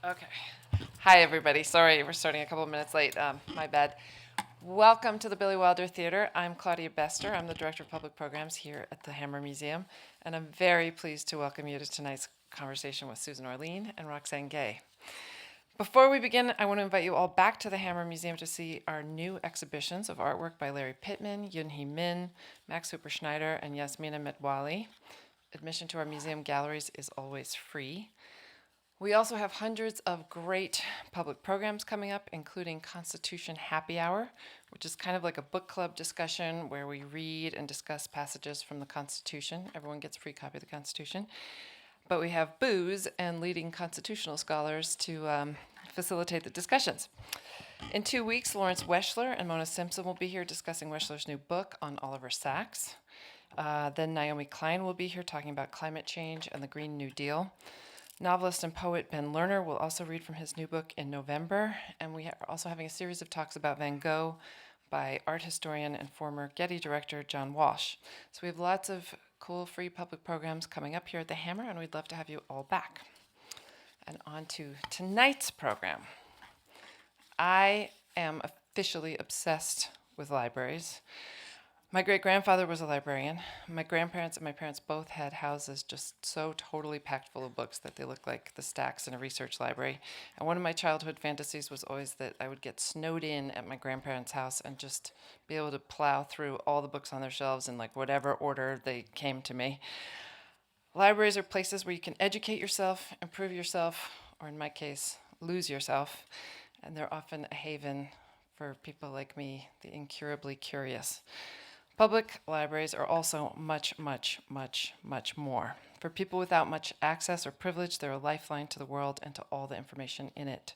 Okay. Hi, everybody. Sorry, we're starting a couple of minutes late. My bad. Welcome to the Billy Wilder Theater. I'm Claudia Bester. I'm the Director of Public Programs here at the Hammer Museum, and I'm very pleased to welcome you to tonight's conversation with Susan Orlean and Roxane Gay. Before we begin, I want to invite you all back to the Hammer Museum to see our new exhibitions of artwork by Larry Pittman, Yoonhee Min, Max Hooper Schneider, and Yasmina Metwali. Admission to our museum galleries is always free. We also have hundreds of great public programs coming up, including Constitution Happy Hour, which is kind of like a book club discussion where we read and discuss passages from the Constitution. Everyone gets a free copy of the Constitution. But we have booze and leading constitutional scholars to facilitate the discussions. In 2 weeks, Lawrence Weschler and Mona Simpson will be here discussing Weschler's new book on Oliver Sacks. Then Naomi Klein will be here talking about climate change and the Green New Deal. Novelist and poet Ben Lerner will also read from his new book in November, and we are also having a series of talks about Van Gogh by art historian and former Getty director John Walsh. So we have lots of cool free public programs coming up here at the Hammer, and we'd love to have you all back. And on to tonight's program. I am officially obsessed with libraries. My great-grandfather was a librarian. My grandparents and my parents both had houses just so totally packed full of books that they looked like the stacks in a research library. And one of my childhood fantasies was always that I would get snowed in at my grandparents' house and just be able to plow through all the books on their shelves in like whatever order they came to me. Libraries are places where you can educate yourself, improve yourself, or in my case, lose yourself. And they're often a haven for people like me, the incurably curious. Public libraries are also much, much, much, much more. For people without much access or privilege, they're a lifeline to the world and to all the information in it.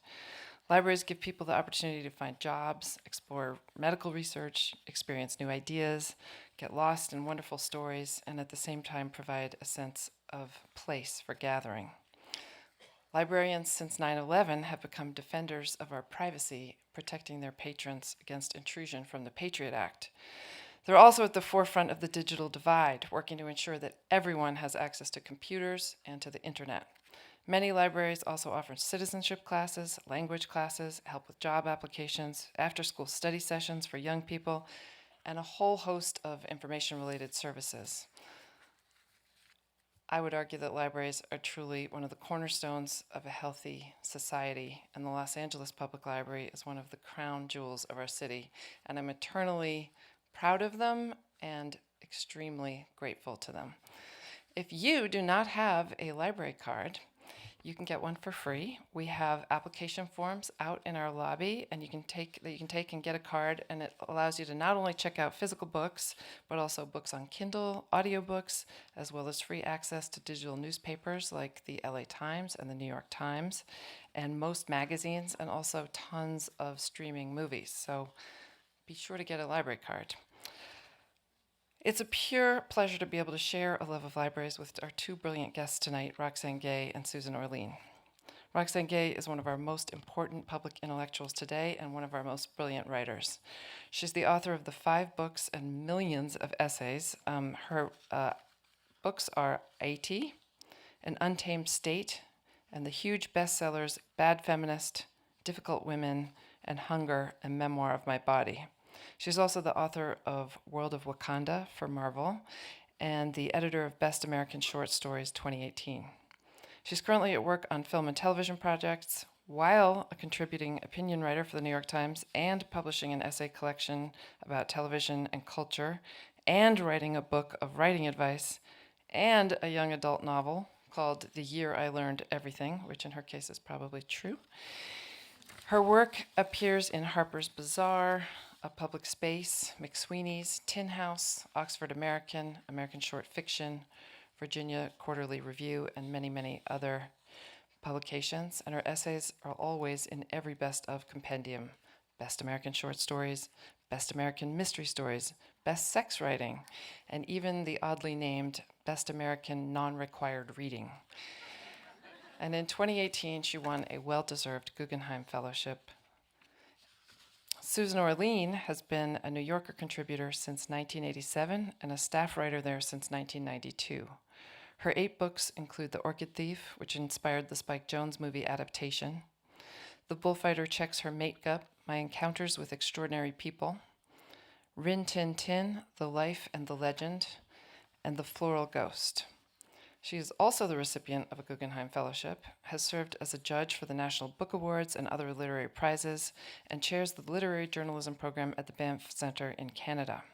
Libraries give people the opportunity to find jobs, explore medical research, experience new ideas, get lost in wonderful stories, and at the same time provide a sense of place for gathering. Librarians since 9/11 have become defenders of our privacy, protecting their patrons against intrusion from the Patriot Act. They're also at the forefront of the digital divide, working to ensure that everyone has access to computers and to the internet. Many libraries also offer citizenship classes, language classes, help with job applications, after-school study sessions for young people, and a whole host of information-related services. I would argue that libraries are truly one of the cornerstones of a healthy society, and the Los Angeles Public Library is one of the crown jewels of our city, and I'm eternally proud of them and extremely grateful to them. If you do not have a library card, you can get one for free. We have application forms out in our lobby, and you can take and get a card, and it allows you to not only check out physical books, but also books on Kindle, audiobooks, as well as free access to digital newspapers like the LA Times and the New York Times, and most magazines, and also tons of streaming movies. So be sure to get a library card. It's a pure pleasure to be able to share a love of libraries with our two brilliant guests tonight, Roxane Gay and Susan Orlean. Roxane Gay is one of our most important public intellectuals today and one of our most brilliant writers. She's the author of the 5 books and millions of essays. Her books are A.T., An Untamed State, and the huge bestsellers Bad Feminist, Difficult Women, and Hunger, and Memoir of My Body. She's also the author of World of Wakanda for Marvel and the editor of Best American Short Stories 2018. She's currently at work on film and television projects while a contributing opinion writer for the New York Times and publishing an essay collection about television and culture and writing a book of writing advice and a young adult novel called The Year I Learned Everything, which in her case is probably true. Her work appears in Harper's Bazaar, A Public Space, McSweeney's, Tin House, Oxford American, American Short Fiction, Virginia Quarterly Review, and many, many other publications. And her essays are always in every best of compendium. Best American Short Stories, Best American Mystery Stories, Best Sex Writing, and even the oddly named Best American Non-Required Reading. And in 2018, she won a well-deserved Guggenheim Fellowship. Susan Orlean has been a New Yorker contributor since 1987 and a staff writer there since 1992. Her 8 books include The Orchid Thief, which inspired the Spike Jonze movie adaptation, The Bullfighter Checks Her Makeup, My Encounters with Extraordinary People, Rin Tin Tin, The Life and the Legend, and The Floral Ghost. She is also the recipient of a Guggenheim Fellowship, has served as a judge for the National Book Awards and other literary prizes, and chairs the literary journalism program at the Banff Center in Canada.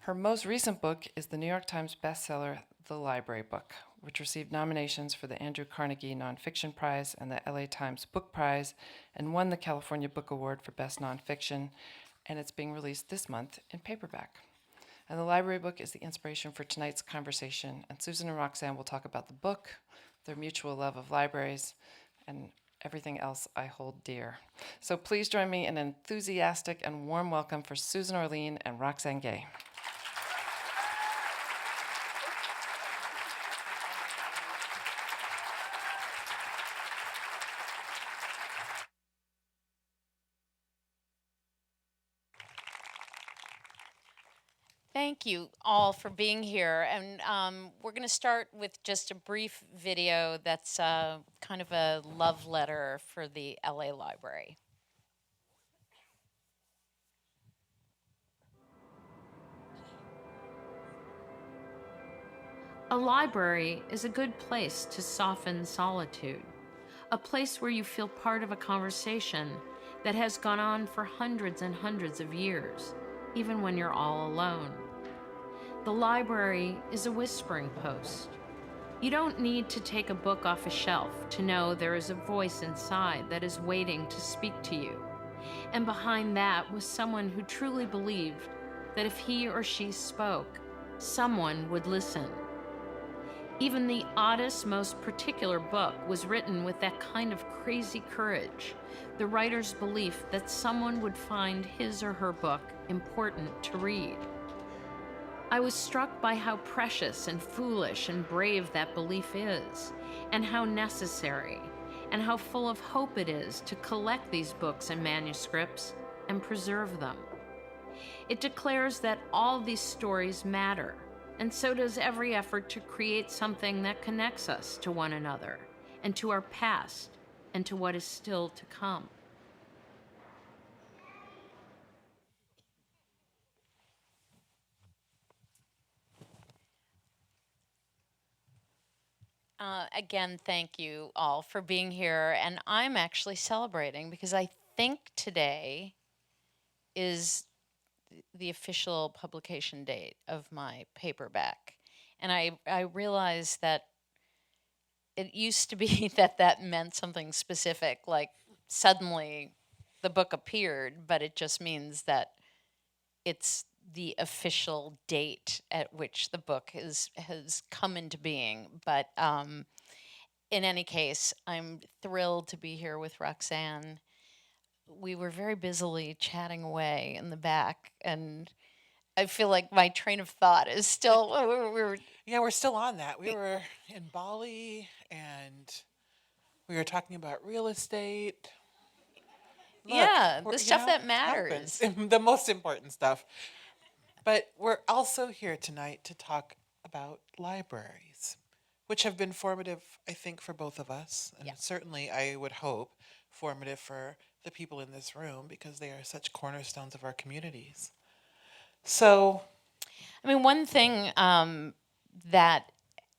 Her most recent book is the New York Times bestseller, The Library Book, which received nominations for the Andrew Carnegie Nonfiction Prize and the LA Times Book Prize, and won the California Book Award for Best Nonfiction, and it's being released this month in paperback. And the library book is the inspiration for tonight's conversation. And Susan and Roxane will talk about the book, their mutual love of libraries, and everything else I hold dear. So please join me in an enthusiastic and warm welcome for Susan Orlean and Roxane Gay. Thank you all for being here. And we're going to start with just a brief video that's kind of a love letter for the LA Library. A library is a good place to soften solitude, a place where you feel part of a conversation that has gone on for hundreds and hundreds of years, even when you're all alone. The library is a whispering post. You don't need to take a book off a shelf to know there is a voice inside that is waiting to speak to you. And behind that was someone who truly believed that if he or she spoke, someone would listen. Even the oddest, most particular book was written with that kind of crazy courage, the writer's belief that someone would find his or her book important to read. I was struck by how precious and foolish and brave that belief is, and how necessary, and how full of hope it is to collect these books and manuscripts and preserve them. It declares that all these stories matter, and so does every effort to create something that connects us to one another, and to our past, and to what is still to come. Again, thank you all for being here. And I'm actually celebrating because I think today is the official publication date of my paperback. And I realized that it used to be that meant something specific, like suddenly the book appeared, but it just means that it's the official date at which the book has come into being. But in any case, I'm thrilled to be here with Roxane. We were very busily chatting away in the back, and I feel like my train of thought is still we're still on that. We were in Bali and we were talking about real estate. Look, the stuff that matters. happens. The most important stuff. But we're also here tonight to talk about libraries, which have been formative, I think, for both of us. And certainly, I would hope, formative for the people in this room because they are such cornerstones of our communities. So, I mean, one thing that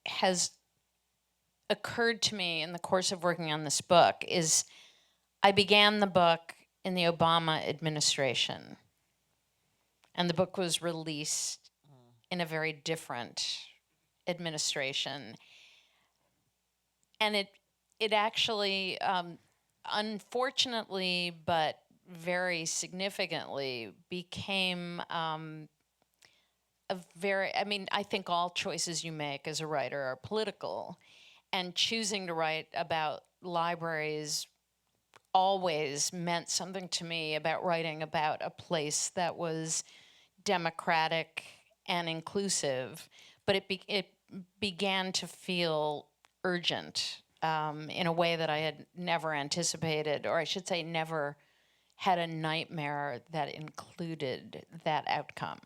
has occurred to me in the course of working on this book is I began the book in the Obama administration, and the book was released in a very different administration. And it actually, unfortunately, but very significantly, became I think all choices you make as a writer are political, and choosing to write about libraries always meant something to me about writing about a place that was democratic and inclusive, but it began to feel urgent in a way that I had never anticipated, or I should say never had a nightmare that included that outcome.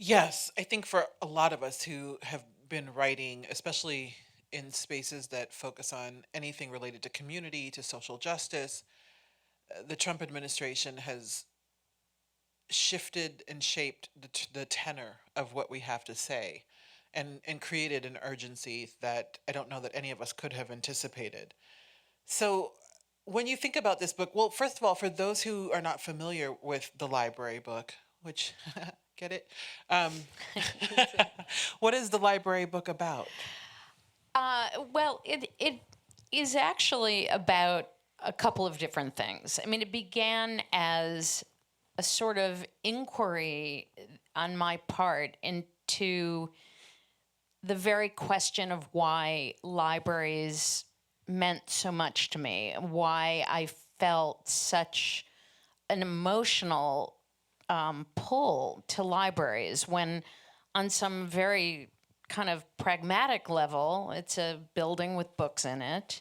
yes, I think for a lot of us who have been writing, especially in spaces that focus on anything related to community, to social justice, the Trump administration has shifted and shaped the tenor of what we have to say, and created an urgency that I don't know that any of us could have anticipated. So, when you think about this book, well, first of all, for those who are not familiar with the library book, which, get it? What is the library book about? Well, it is actually about a couple of different things. I mean, it began as a sort of inquiry on my part into the very question of why libraries meant so much to me, why I felt such an emotional pull to libraries when, on some very kind of pragmatic level, it's a building with books in it,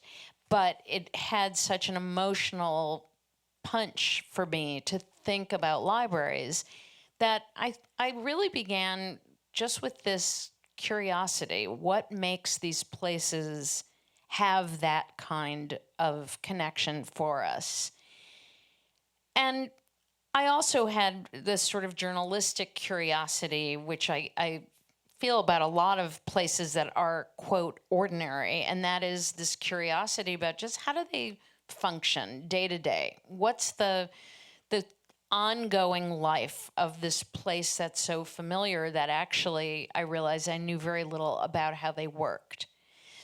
but it had such an emotional punch for me to think about libraries that I really began just with this curiosity. What makes these places have that kind of connection for us? And I also had this sort of journalistic curiosity, which I feel about a lot of places that are, quote, ordinary, and that is this curiosity about just how do they function day to day? What's the ongoing life of this place that's so familiar that actually I realized I knew very little about how they worked.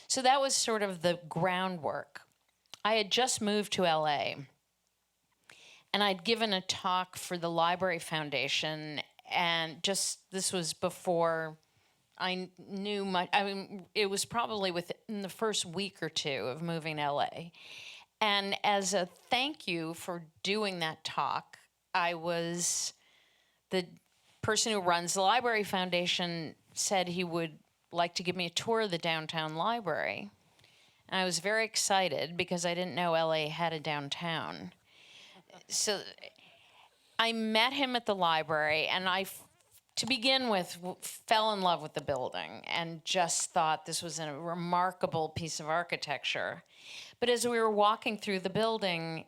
So that was sort of the groundwork. I had just moved to LA, and I'd given a talk for the Library Foundation, and this was before I knew much. I mean, it was probably within the first week or two of moving to LA. And as a thank you for doing that talk, the person who runs the Library Foundation said he would like to give me a tour of the downtown library. And I was very excited because I didn't know LA had a downtown. So I met him at the library, and to begin with, fell in love with the building and just thought this was a remarkable piece of architecture. But as we were walking through the building,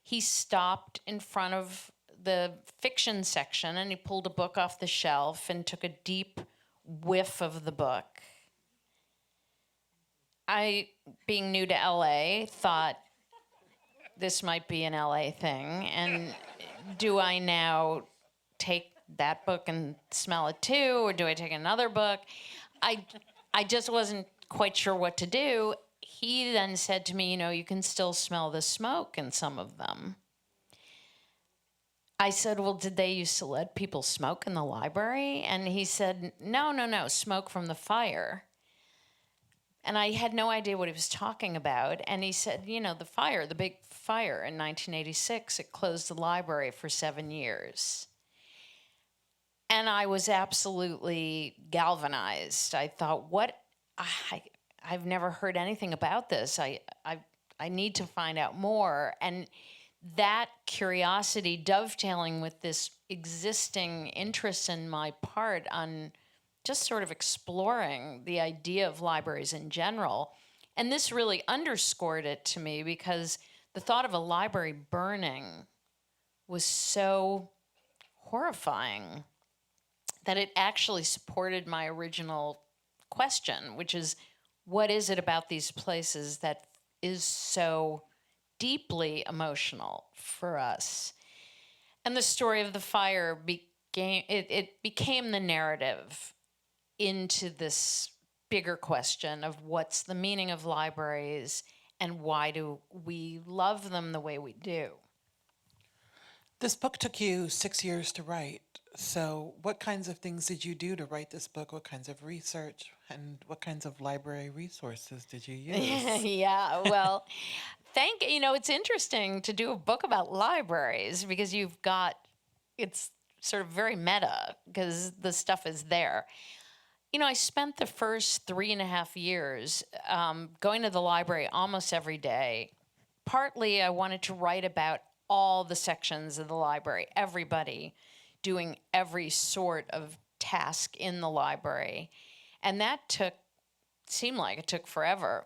he stopped in front of the fiction section, and he pulled a book off the shelf and took a deep whiff of the book. I, being new to LA, thought this might be an LA thing, and do I now take that book and smell it too, or do I take another book? I just wasn't quite sure what to do. He then said to me, you can still smell the smoke in some of them. I said, well, did they used to let people smoke in the library? And he said, no, smoke from the fire. And I had no idea what he was talking about. And he said, the big fire in 1986, it closed the library for 7 years. And I was absolutely galvanized. I thought, I've never heard anything about this. I need to find out more. And that curiosity dovetailing with this existing interest in my part on just sort of exploring the idea of libraries in general. And this really underscored it to me because the thought of a library burning was so horrifying that it actually supported my original question, which is, what is it about these places that is so deeply emotional for us? And the story of the fire became the narrative into this bigger question of what's the meaning of libraries and why do we love them the way we do. This book took you 6 years to write. So what kinds of things did you do to write this book? What kinds of research and what kinds of library resources did you use? Yeah, well, it's interesting to do a book about libraries because it's sort of very meta because the stuff is there. I spent the first 3.5 years going to the library almost every day. Partly I wanted to write about all the sections of the library, everybody doing every sort of task in the library. And that took seemed like it took forever.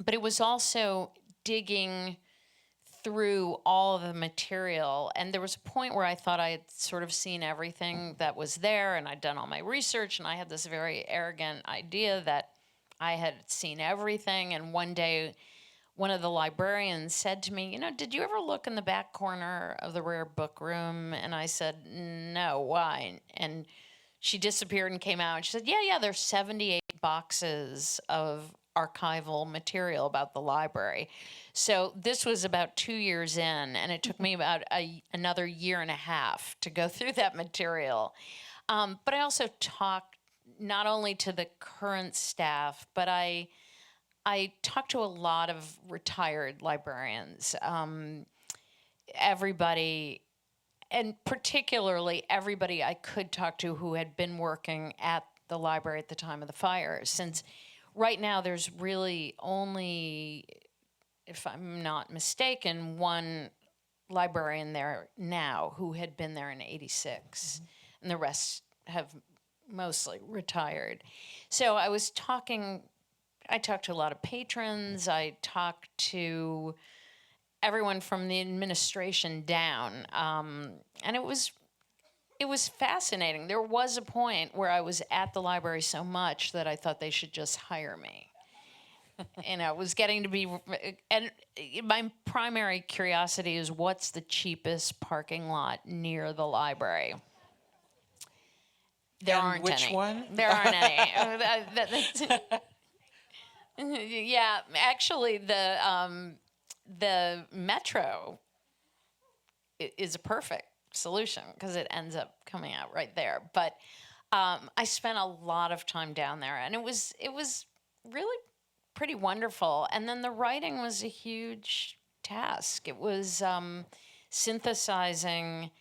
But it was also digging through all of the material. And there was a point where I thought I had sort of seen everything that was there, and I'd done all my research, and I had this very arrogant idea that I had seen everything. And one day, one of the librarians said to me, did you ever look in the back corner of the rare book room? And I said, no, why? And she disappeared and came out, and she said, yeah, there's 78 boxes of archival material about the library. So this was about 2 years in, and it took me about another year and a half to go through that material. But I also talked not only to the current staff, but I talked to a lot of retired librarians. Everybody, and particularly everybody I could talk to who had been working at the library at the time of the fire, since right now there's really only, if I'm not mistaken, one librarian there now who had been there in '86, and the rest have mostly retired. So I talked to a lot of patrons, I talked to everyone from the administration down, and it was fascinating. There was a point where I was at the library so much that I thought they should just hire me. It was getting to be, and my primary curiosity is what's the cheapest parking lot near the library? There aren't any. Which one? There aren't any. Yeah, actually, the metro is a perfect solution because it ends up coming out right there. But I spent a lot of time down there, and it was really pretty wonderful. And then the writing was a huge task. It was synthesizing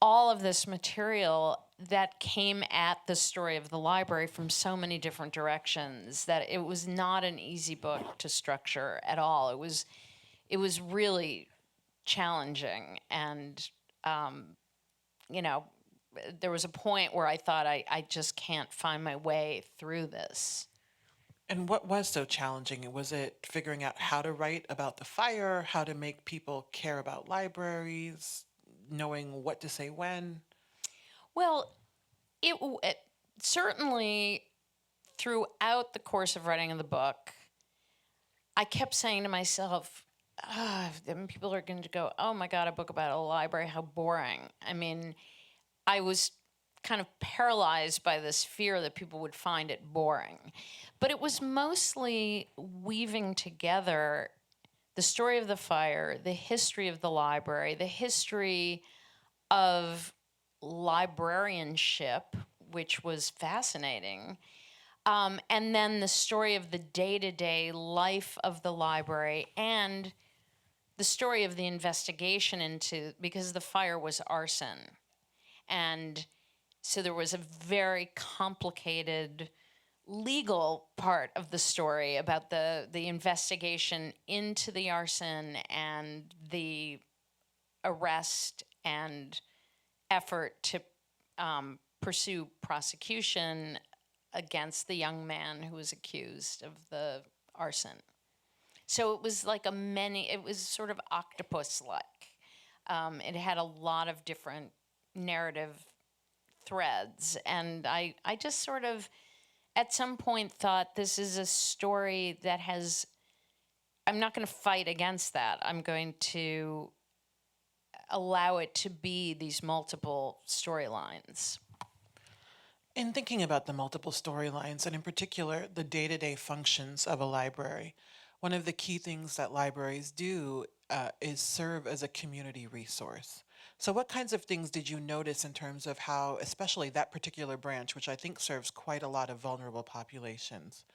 all of this material that came at the story of the library from so many different directions that it was not an easy book to structure at all. It was really challenging, and there was a point where I thought I just can't find my way through this. And what was so challenging? Was it figuring out how to write about the fire, how to make people care about libraries, knowing what to say when? Well, it certainly throughout the course of writing the book, I kept saying to myself, then people are going to go, oh my God, a book about a library, how boring. I mean, I was kind of paralyzed by this fear that people would find it boring. But it was mostly weaving together the story of the fire, the history of the library, the history of librarianship, which was fascinating, and then the story of the day-to-day life of the library and the story of the investigation into, because the fire was arson. And so there was a very complicated legal part of the story about the investigation into the arson and the arrest and effort to pursue prosecution against the young man who was accused of the arson. So it was like it was sort of octopus-like. It had a lot of different narrative threads. And I just sort of, at some point, thought this is a story that I'm not going to fight against that. I'm going to allow it to be these multiple storylines. In thinking about the multiple storylines, and in particular, the day-to-day functions of a library, one of the key things that libraries do is serve as a community resource. So what kinds of things did you notice in terms of how, especially that particular branch, which I think serves quite a lot of vulnerable populations,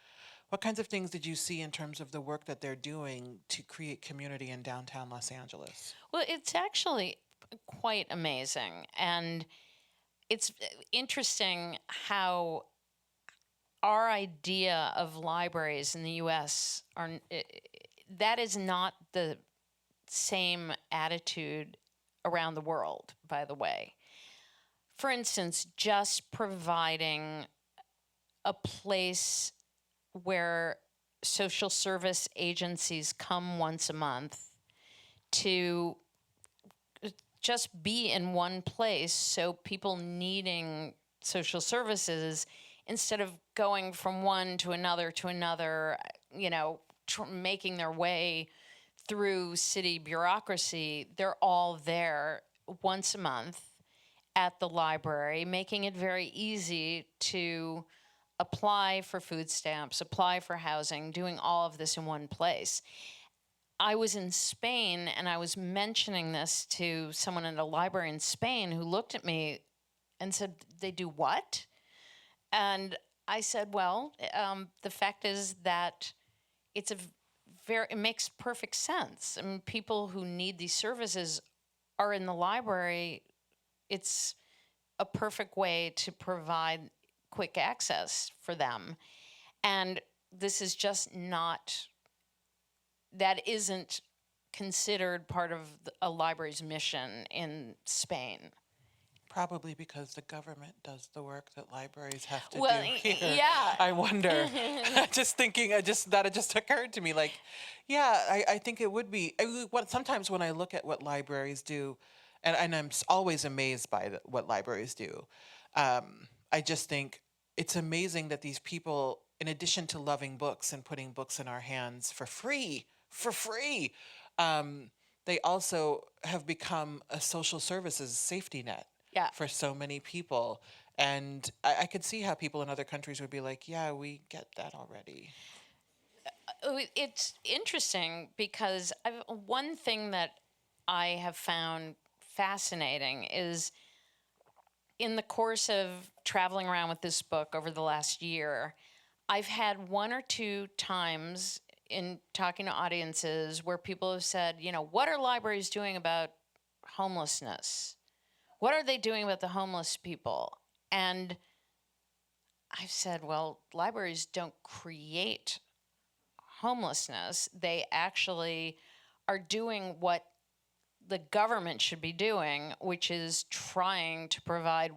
what kinds of things did you see in terms of the work that they're doing to create community in downtown Los Angeles? Well, it's actually quite amazing. And it's interesting how our idea of libraries in the U.S. that is not the same attitude around the world, by the way. For instance, just providing a place where social service agencies come once a month to just be in one place, so people needing social services, instead of going from one to another, making their way through city bureaucracy, they're all there once a month at the library, making it very easy to apply for food stamps, apply for housing, doing all of this in one place. I was in Spain and I was mentioning this to someone in a library in Spain who looked at me and said, "They do what?" And I said, well, the fact is that it makes perfect sense. I mean, people who need these services are in the library. It's a perfect way to provide quick access for them. And this is just not, that isn't considered part of a library's mission in Spain. Probably because the government does the work that libraries have to Well, do here. yeah. I wonder. Just thinking, that it just occurred to me. Like, yeah, I think it would be. Sometimes when I look at what libraries do, and I'm always amazed by what libraries do, I just think it's amazing that these people, in addition to loving books and putting books in our hands for free, they also have become a social services safety net. Yeah. For so many people. And I could see how people in other countries would be like, yeah, we get that already. It's interesting because one thing that I have found fascinating is, in the course of traveling around with this book over the last year, I've had one or two times in talking to audiences where people have said, what are libraries doing about homelessness? What are they doing about the homeless people? And I've said, well, libraries don't create homelessness. They actually are doing what the government should be doing, which is trying to provide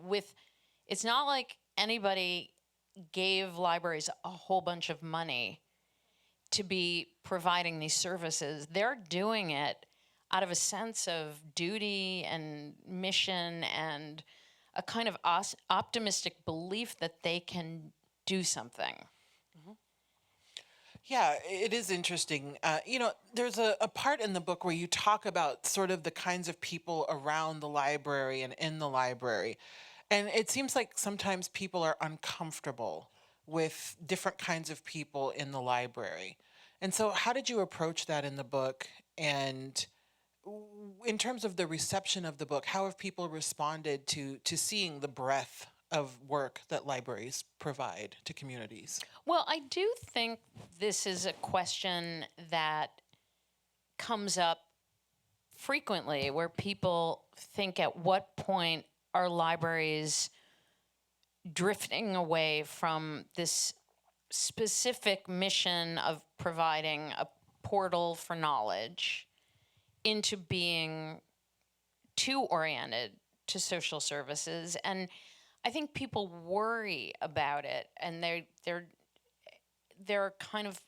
it's not like anybody gave libraries a whole bunch of money to be providing these services. They're doing it out of a sense of duty and mission and a kind of optimistic belief that they can do something. Yeah, it is interesting. There's a part in the book where you talk about sort of the kinds of people around the library and in the library. And it seems like sometimes people are uncomfortable with different kinds of people in the library. And so how did you approach that in the book? And in terms of the reception of the book, how have people responded to seeing the breadth of work that libraries provide to communities? Well, I do think this is a question that comes up frequently, where people think, at what point are libraries drifting away from this specific mission of providing a portal for knowledge into being too oriented to social services. And I think people worry about it, and they're kind of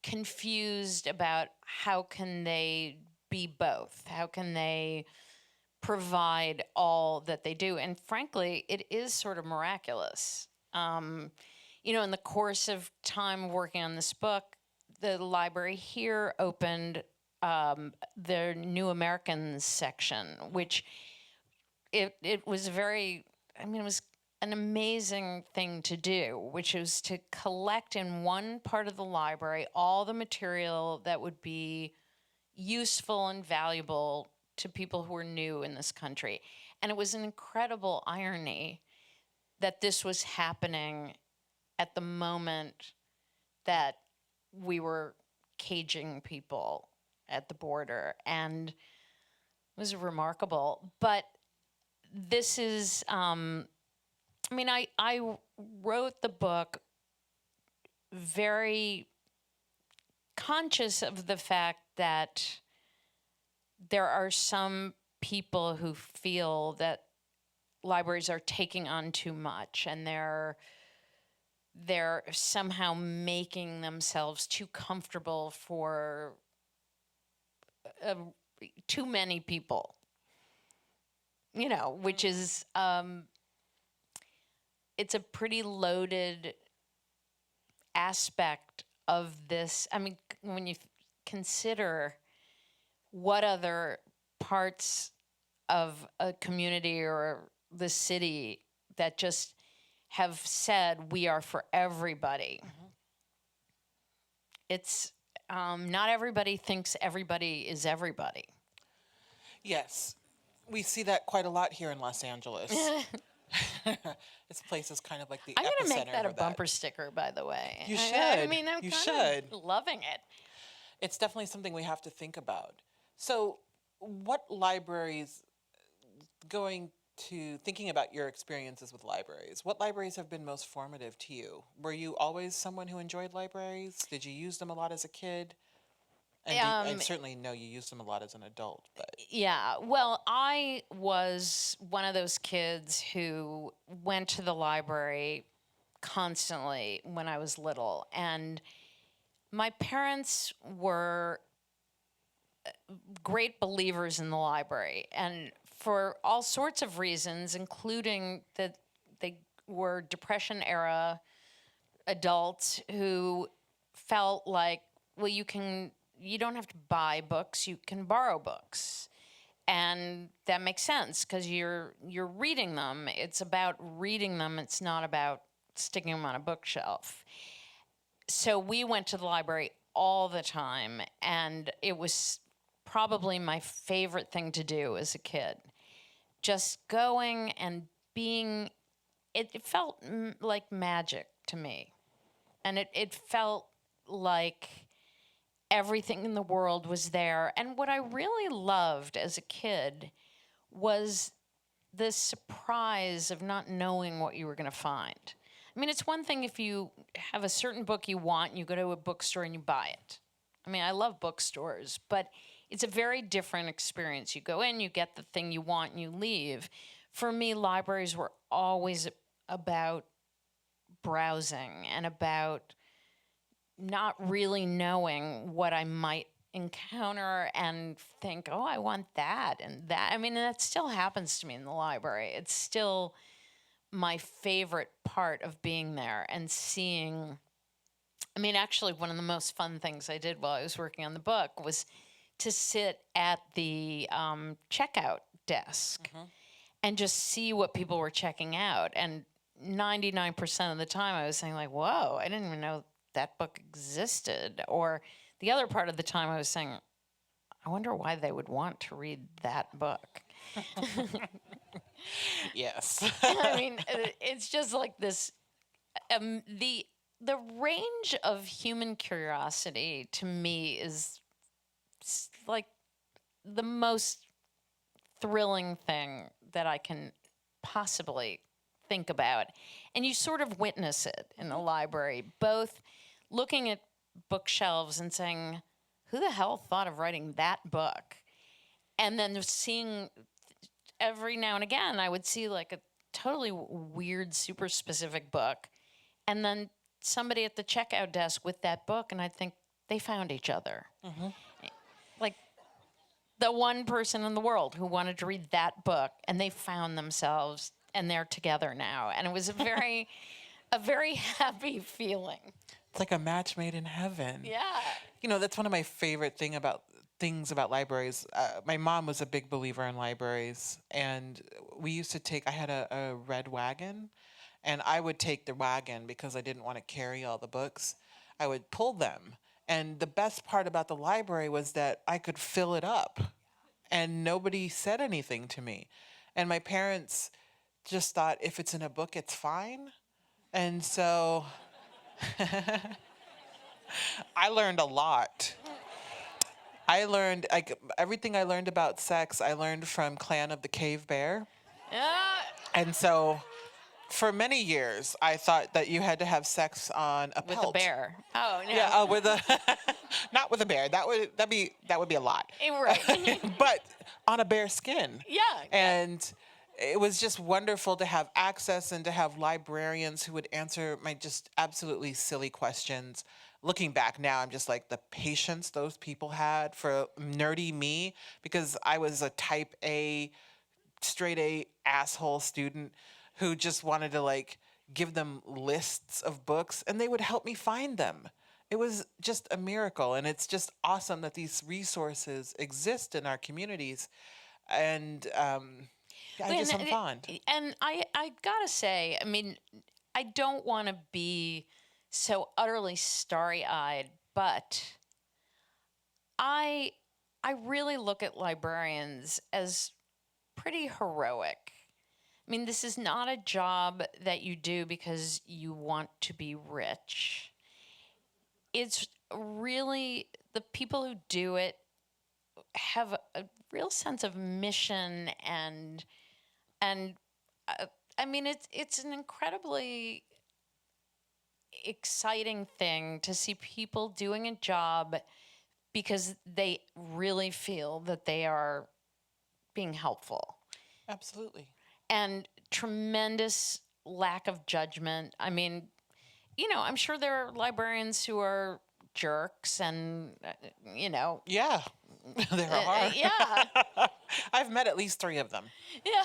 confused about how can they be both? How can they provide all that they do? And frankly, it is sort of miraculous. In the course of time working on this book, the library here opened their New Americans section, which it was it was an amazing thing to do, which was to collect in one part of the library all the material that would be useful and valuable to people who were new in this country. And it was an incredible irony that this was happening at the moment that we were caging people at the border. And it was remarkable. But this is, I wrote the book very conscious of the fact that there are some people who feel that libraries are taking on too much, and they're somehow making themselves too comfortable for too many people, you know, which is, it's a pretty loaded aspect of this. I mean, when you consider what other parts of a community or the city that just have said we are for everybody. It's not everybody thinks everybody is everybody. Yes, we see that quite a lot here in Los Angeles. This place is kind of like the I'm going to epicenter make that a of bumper sticker, by the way. You should. I mean, I'm You kind should. of loving it. It's definitely something we have to think about. So, what libraries, thinking about your experiences with libraries, what libraries have been most formative to you? Were you always someone who enjoyed libraries? Did you use them a lot as a kid? And I certainly know you used them a lot as an adult, but Yeah, well, I was one of those kids who went to the library constantly when I was little. And my parents were great believers in the library, and for all sorts of reasons, including that they were Depression era adults who felt like, well, you don't have to buy books, you can borrow books. And that makes sense because you're reading them. It's about reading them. It's not about sticking them on a bookshelf. So we went to the library all the time, and it was probably my favorite thing to do as a kid. Just going and being, it felt like magic to me. And it felt like everything in the world was there. And what I really loved as a kid was the surprise of not knowing what you were going to find. I mean, it's one thing if you have a certain book you want and you go to a bookstore and you buy it. I mean, I love bookstores, but it's a very different experience. You go in, you get the thing you want, and you leave. For me, libraries were always about browsing and about not really knowing what I might encounter and think, oh, I want that and that. I mean, that still happens to me in the library. It's still my favorite part of being there and seeing. I mean, actually, one of the most fun things I did while I was working on the book was to sit at the checkout desk and just see what people were checking out. And 99% of the time I was saying like, whoa, I didn't even know that book existed. Or the other part of the time I was saying, I wonder why they would want to read that book. yes. I mean, it's just like this, the range of human curiosity to me is like the most thrilling thing that I can possibly think about. And you sort of witness it in the library, both looking at bookshelves and saying, who the hell thought of writing that book? And then seeing every now and again, I would see like a totally weird, super specific book. And then somebody at the checkout desk with that book, and I'd think they found each other. Like the one person in the world who wanted to read that book, and they found themselves, and they're together now. And it was a very happy feeling. It's like a match made in heaven. Yeah. You know, that's one of my favorite things about libraries. My mom was a big believer in libraries, and we used to I had a red wagon, and I would take the wagon because I didn't want to carry all the books. I would pull them. And the best part about the library was that I could fill it up, and nobody said anything to me. And my parents just thought if it's in a book, it's fine. And so I learned a lot. I learned everything I learned about sex, I learned from Clan of the Cave Bear. And so for many years, I thought that you had to have sex on a pelt. With a bear. Oh, no. Yeah, with a not with a bear. That would be a lot. Right. But on a bear skin. Yeah. And it was just wonderful to have access and to have librarians who would answer my just absolutely silly questions. Looking back now, I'm just like the patience those people had for nerdy me, because I was a type A, straight A asshole student who just wanted to like give them lists of books and they would help me find them. It was just a miracle. And it's just awesome that these resources exist in our communities. And yeah, I just am fond. And I gotta say, I mean, I don't want to be so utterly starry-eyed, but I really look at librarians as pretty heroic. I mean, this is not a job that you do because you want to be rich. It's really the people who do it have a real sense of mission and I mean, it's an incredibly exciting thing to see people doing a job because they really feel that they are being helpful. Absolutely. And tremendous lack of judgment. I mean, you know, I'm sure there are librarians who are jerks and, you know. Yeah, there are. Yeah. I've met at least 3 of them. Yeah.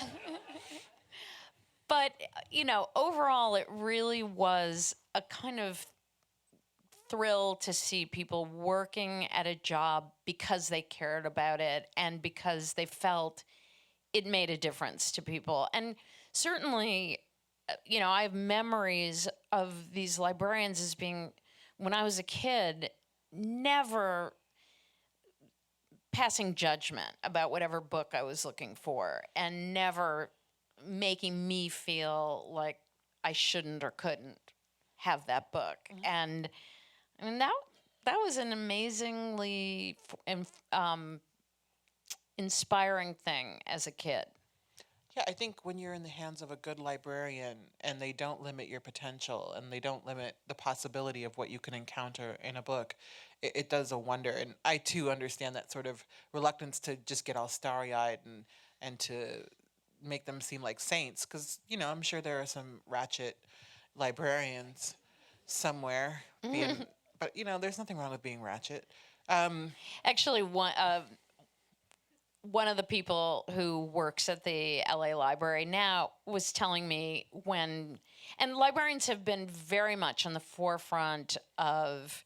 But, you know, overall, it really was a kind of thrill to see people working at a job because they cared about it and because they felt it made a difference to people. And certainly, you know, I have memories of these librarians as being, when I was a kid, never passing judgment about whatever book I was looking for and never making me feel like I shouldn't or couldn't have that book. Mm-hmm. And I mean, that was an amazingly inspiring thing as a kid. Yeah, I think when you're in the hands of a good librarian and they don't limit your potential and they don't limit the possibility of what you can encounter in a book, it does a wonder. And I too understand that sort of reluctance to just get all starry-eyed and to make them seem like saints, because, you know, I'm sure there are some ratchet librarians somewhere being, but, you know, there's nothing wrong with being ratchet. Actually, one of the people who works at the LA Library now was telling me and librarians have been very much on the forefront of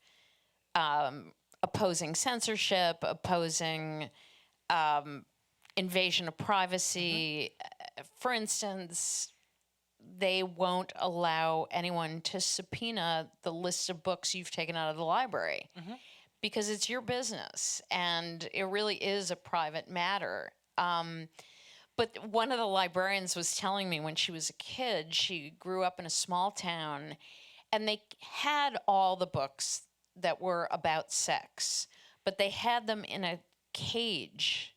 opposing censorship, opposing invasion of privacy. Mm-hmm. For instance, they won't allow anyone to subpoena the list of books you've taken out of the library. Mm-hmm. Because it's your business, and it really is a private matter. But one of the librarians was telling me when she was a kid, she grew up in a small town, and they had all the books that were about sex, but they had them in a cage.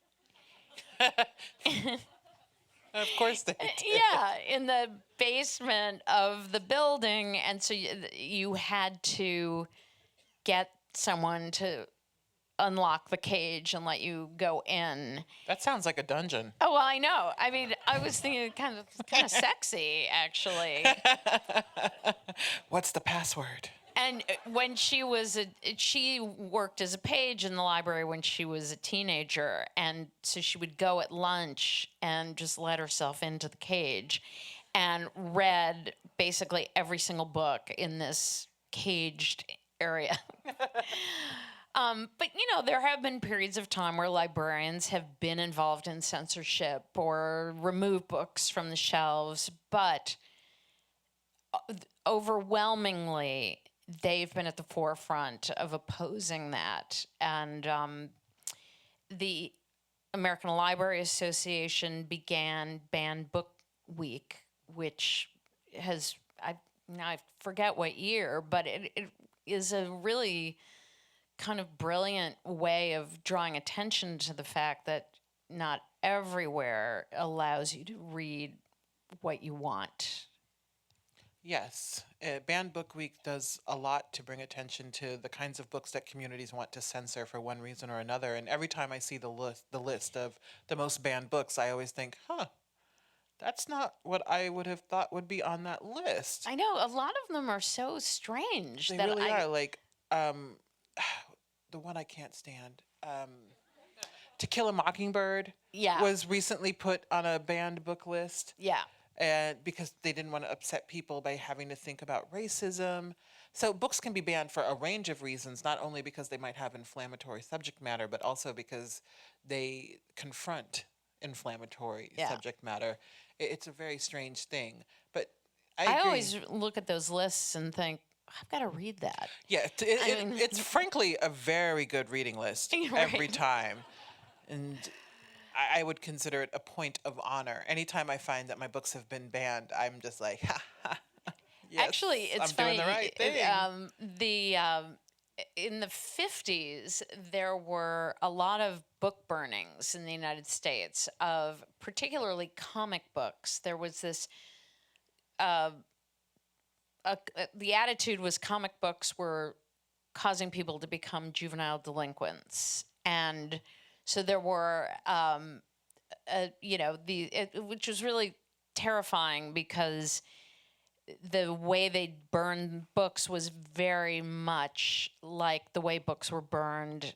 Of course they did. Yeah, in the basement of the building, and so you had to get someone to unlock the cage and let you go in. That sounds like a dungeon. Oh, well, I know. I mean, I was thinking kind of sexy, actually. What's the password? And when she worked as a page in the library when she was a teenager, and so she would go at lunch and just let herself into the cage and read basically every single book in this caged area. But, you know, there have been periods of time where librarians have been involved in censorship or removed books from the shelves, but overwhelmingly, they've been at the forefront of opposing that. And the American Library Association began Banned Book Week, which has, I forget what year, but it is a really kind of brilliant way of drawing attention to the fact that not everywhere allows you to read what you want. Yes. Banned Book Week does a lot to bring attention to the kinds of books that communities want to censor for one reason or another. And every time I see the list of the most banned books, I always think, That's not what I would have thought would be on that list. I know a lot of them are so strange They that really are. Like, the one I can't stand, To Kill a Mockingbird, Yeah. was recently put on a banned book list. Yeah. And because they didn't want to upset people by having to think about racism. So books can be banned for a range of reasons, not only because they might have inflammatory subject matter, but also because they confront inflammatory Yeah. subject matter. It's a very strange thing. But I I agree. always look at those lists and think, I've got to read that. Yeah, it's frankly a very good reading list every Right. time. And I would consider it a point of honor. Anytime I find that my books have been banned, I'm just like, ha, ha. Yes, Actually, it's I'm funny. doing the right thing. In the 50s, there were a lot of book burnings in the United States of particularly comic books. There was this, the attitude was comic books were causing people to become juvenile delinquents. And so there were, which was really terrifying because the way they burned books was very much like the way books were burned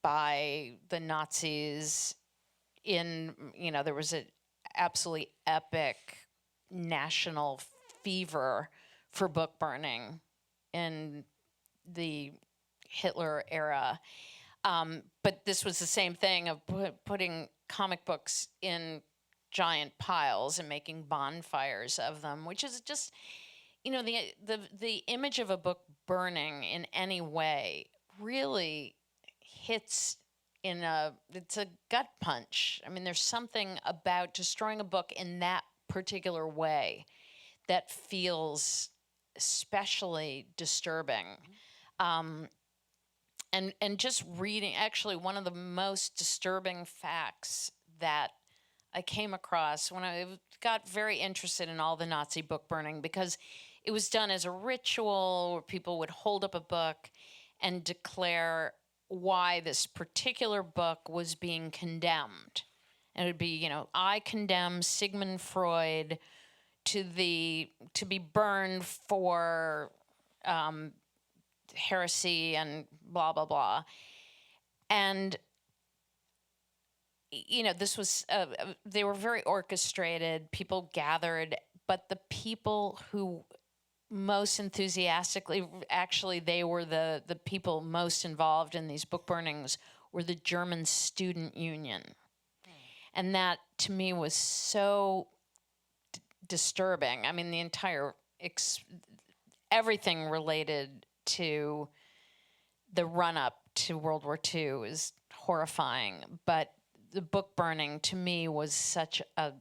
by the Nazis there was an absolutely epic national fever for book burning in the Hitler era. But this was the same thing of putting comic books in giant piles and making bonfires of them, which is just, the image of a book burning in any way really hits it's a gut punch. I mean, there's something about destroying a book in that particular way that feels especially disturbing. And just reading, actually, one of the most disturbing facts that I came across when I got very interested in all the Nazi book burning, because it was done as a ritual where people would hold up a book and declare why this particular book was being condemned. And it would be, I condemn Sigmund Freud to be burned for heresy and blah, blah, blah. And this was, they were very orchestrated. People gathered, but the people who most enthusiastically, actually, they were the people most involved in these book burnings were the German Student Union. And that, to me, was so disturbing. I mean, the entire, everything related to the run-up to World War II is horrifying, but the book burning to me was such a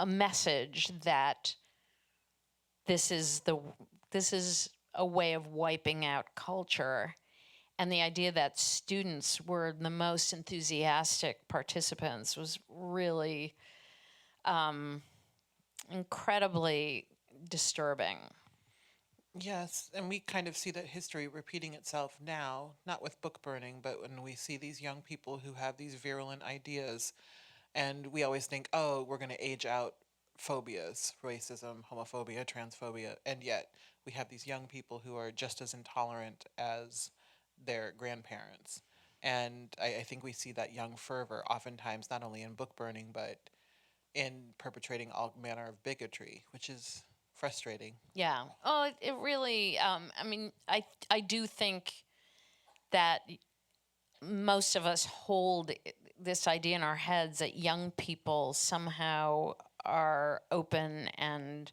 message that this is a way of wiping out culture, and the idea that students were the most enthusiastic participants was really incredibly disturbing. Yes, and we kind of see that history repeating itself now, not with book burning, but when we see these young people who have these virulent ideas, and we always think, oh, we're going to age out phobias, racism, homophobia, transphobia, and yet we have these young people who are just as intolerant as their grandparents. And I think we see that young fervor oftentimes not only in book burning, but in perpetrating all manner of bigotry, which is frustrating. Yeah. Oh, it really, I do think that most of us hold this idea in our heads that young people somehow are open and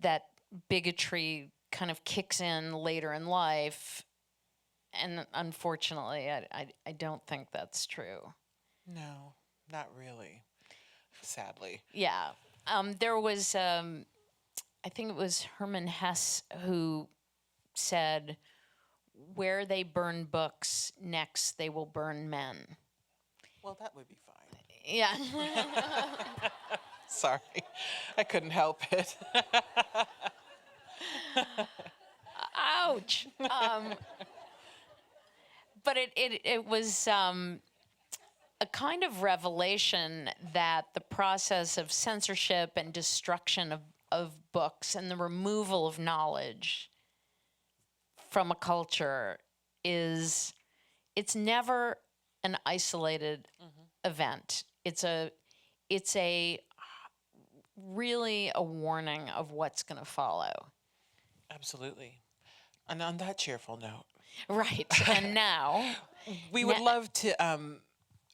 that bigotry kind of kicks in later in life. And unfortunately, I don't think that's true. No, not really, sadly. Yeah. There was, I think it was Hermann Hesse who said, where they burn books, next they will burn men. Well, that would be fine. Yeah. Sorry, I couldn't help it. Ouch. But it was a kind of revelation that the process of censorship and destruction of books and the removal of knowledge from a culture it's never an isolated event. It's a really a warning of what's going to follow. Absolutely. And on that cheerful note, Right. And now we would love to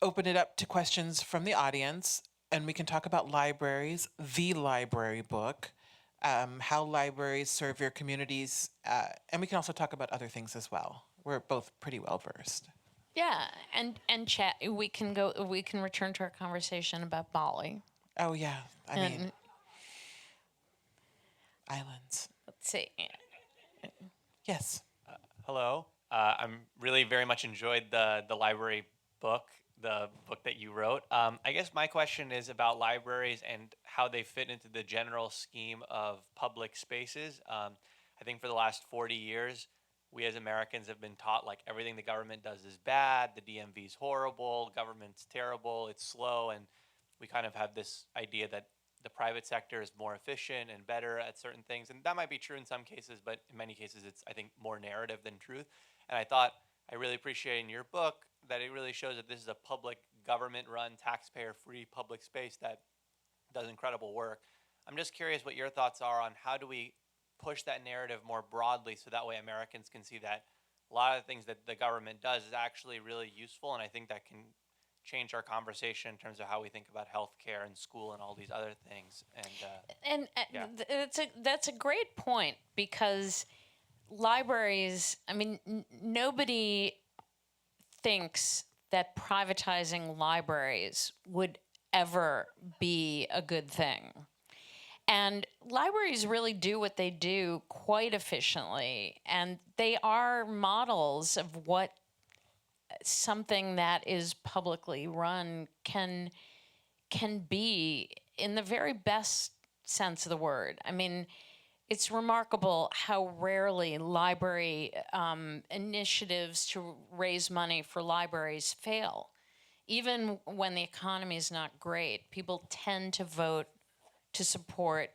open it up to questions from the audience, and we can talk about libraries, the library book, how libraries serve your communities, and we can also talk about other things as well. We're both pretty well versed. yeah, and chat. We can return to our conversation about Bali. Oh yeah, I And mean, islands. let's see. Yes. Hello. I'm really very much enjoyed the library book, the book that you wrote. I guess my question is about libraries and how they fit into the general scheme of public spaces. I think for the last 40 years, we as Americans have been taught like everything the government does is bad, the DMV is horrible, government's terrible, it's slow, and we kind of have this idea that the private sector is more efficient and better at certain things. And that might be true in some cases, but in many cases it's, I think, more narrative than truth. And I thought I really appreciate in your book that it really shows that this is a public government-run, taxpayer-free public space that does incredible work. I'm just curious what your thoughts are on how do we push that narrative more broadly so that way Americans can see that a lot of the things that the government does is actually really useful, and I think that can change our conversation in terms of how we think about healthcare and school and all these other things. And yeah. That's a great point, because libraries, I mean, nobody thinks that privatizing libraries would ever be a good thing. And libraries really do what they do quite efficiently, and they are models of what something that is publicly run can be in the very best sense of the word. I mean, it's remarkable how rarely library initiatives to raise money for libraries fail. Even when the economy is not great, people tend to vote to support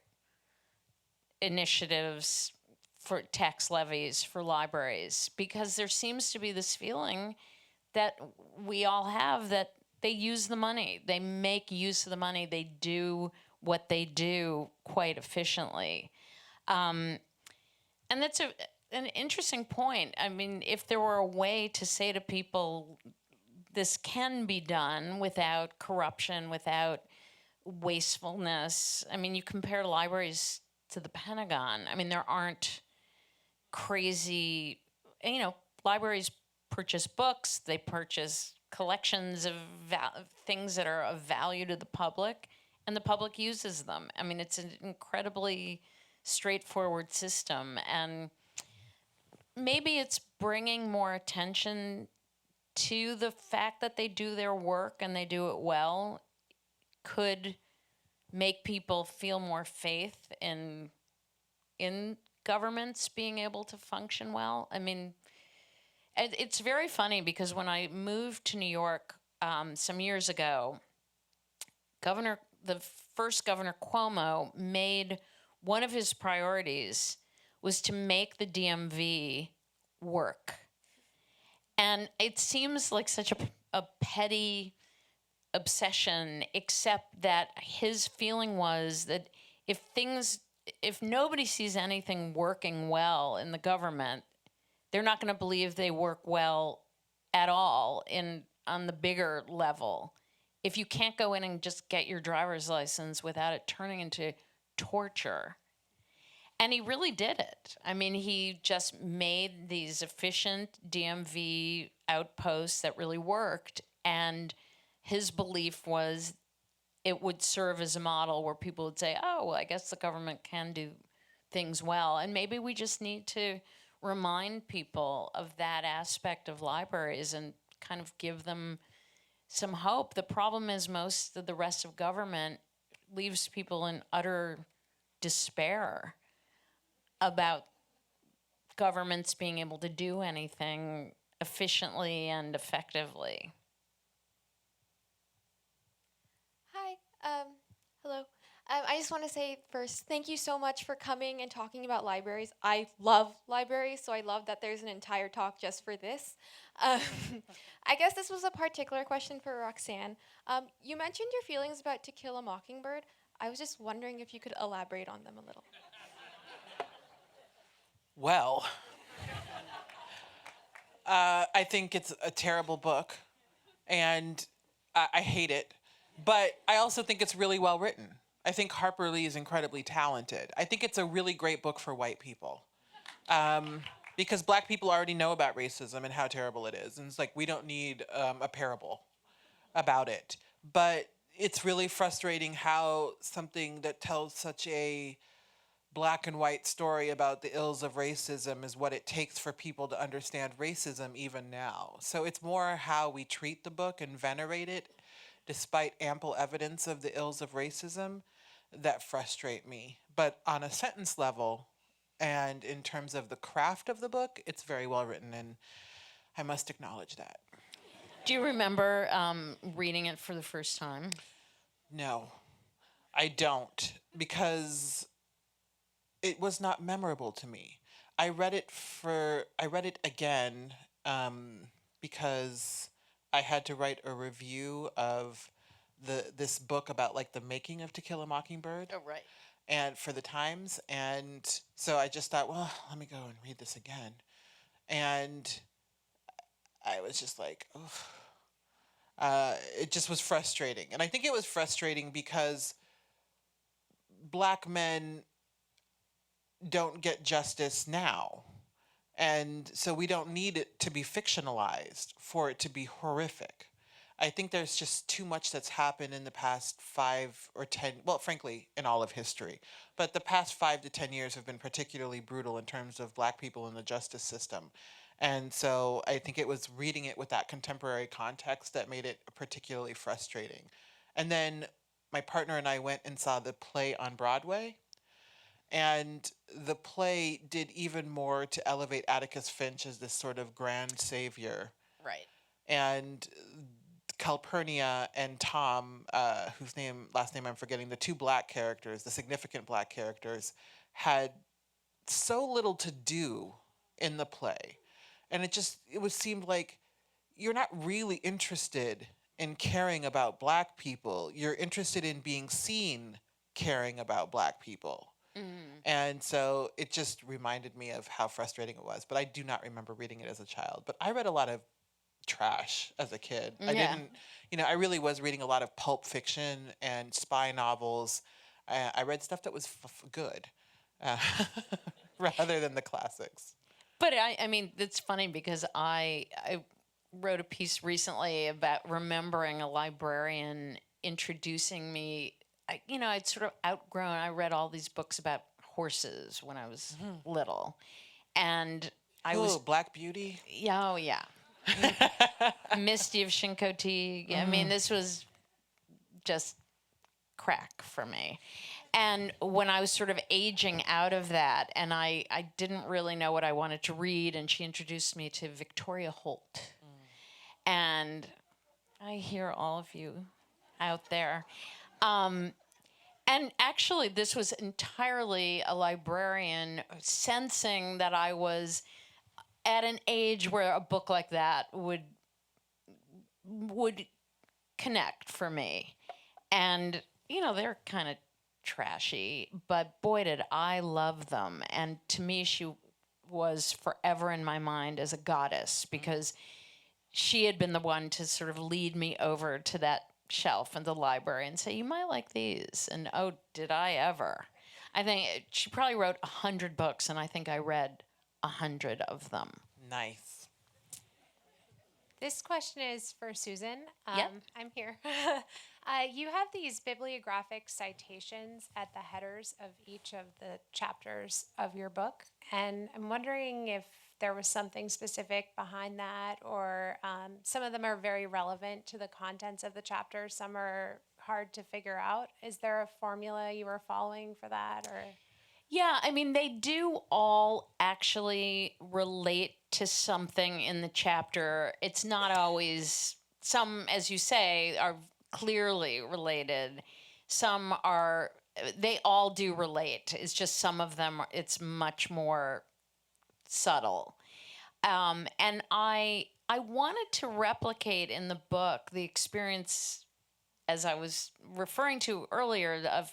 initiatives for tax levies for libraries, because there seems to be this feeling that we all have that they use the money, they make use of the money, they do what they do quite efficiently. And that's an interesting point. I mean, if there were a way to say to people, this can be done without corruption, without wastefulness. I mean, you compare libraries to the Pentagon. I mean, there aren't crazy, libraries purchase books, they purchase collections of things that are of value to the public, and the public uses them. I mean, it's an incredibly straightforward system, and maybe it's bringing more attention to the fact that they do their work and they do it well could make people feel more faith in governments being able to function well. I mean, it's very funny because when I moved to New York some years ago, the first Governor Cuomo made one of his priorities was to make the DMV work. And it seems like such a petty obsession, except that his feeling was that if nobody sees anything working well in the government, they're not going to believe they work well at all on the bigger level. If you can't go in and just get your driver's license without it turning into torture. And he really did it. I mean, he just made these efficient DMV outposts that really worked, and his belief was it would serve as a model where people would say, oh, well, I guess the government can do things well. And maybe we just need to remind people of that aspect of libraries and kind of give them some hope. The problem is most of the rest of government leaves people in utter despair about governments being able to do anything efficiently and effectively. Hello. I just want to say first, thank you so much for coming and talking about libraries. I love libraries, so I love that there's an entire talk just for this. Um, I guess this was a particular question for Roxane. You mentioned your feelings about To Kill a Mockingbird. I was just wondering if you could elaborate on them a little. Well, I think it's a terrible book, and I hate it. But I also think it's really well written. I think Harper Lee is incredibly talented. I think it's a really great book for white people. Because black people already know about racism and how terrible it is. And it's like, we don't need a parable about it. But it's really frustrating how something that tells such a black and white story about the ills of racism is what it takes for people to understand racism even now. So it's more how we treat the book and venerate it, despite ample evidence of the ills of racism, that frustrate me. But on a sentence level, and in terms of the craft of the book, it's very well written, and I must acknowledge that. Do you remember reading it for the first time? No, I don't, because it was not memorable to me. I read it again because I had to write a review of this book about like the making of To Kill a Mockingbird. Oh, right. And for the Times, and so I just thought, well, let me go and read this again. And I was just like, it just was frustrating. And I think it was frustrating because black men don't get justice now. And so we don't need it to be fictionalized for it to be horrific. I think there's just too much that's happened in the past 5 or 10, well, frankly, in all of history. But the past 5 to 10 years have been particularly brutal in terms of black people in the justice system. And so I think it was reading it with that contemporary context that made it particularly frustrating. And then my partner and I went and saw the play on Broadway. And the play did even more to elevate Atticus Finch as this sort of grand savior. Right. And Calpurnia and Tom, whose last name I'm forgetting, the two black characters, the significant black characters, had so little to do in the play. And it seemed like you're not really interested in caring about black people. You're interested in being seen caring about black people. Mm-hmm. And so it just reminded me of how frustrating it was. But I do not remember reading it as a child. But I read a lot of trash as a kid. Yeah. I really was reading a lot of pulp fiction and spy novels. I read stuff that was good rather than the classics. But I mean, it's funny because I wrote a piece recently about remembering a librarian introducing me. I'd sort of outgrown. I read all these books about horses when I was little, and I was Black Beauty. Yeah, oh yeah. Misty of Chincoteague. I mean, this was just crack for me. And when I was sort of aging out of that, and I didn't really know what I wanted to read, and she introduced me to Victoria Holt. And I hear all of you out there. And actually, this was entirely a librarian sensing that I was at an age where a book like that would connect for me. And, they're kind of trashy, but boy, did I love them. And to me, she was forever in my mind as a goddess because she had been the one to sort of lead me over to that shelf in the library and say, you might like these. And oh, did I ever. I think she probably wrote 100 books, and I think I read 100 of them. Nice. This question is for Susan. Yep. I'm here. You have these bibliographic citations at the headers of each of the chapters of your book. And I'm wondering if there was something specific behind that, or some of them are very relevant to the contents of the chapter. Some are hard to figure out. Is there a formula you were following for that, or? Yeah, I mean, they do all actually relate to something in the chapter. It's not always, some, as you say, are clearly related. Some are, they all do relate. It's just some of them, it's much more subtle. And I wanted to replicate in the book the experience, as I was referring to earlier, of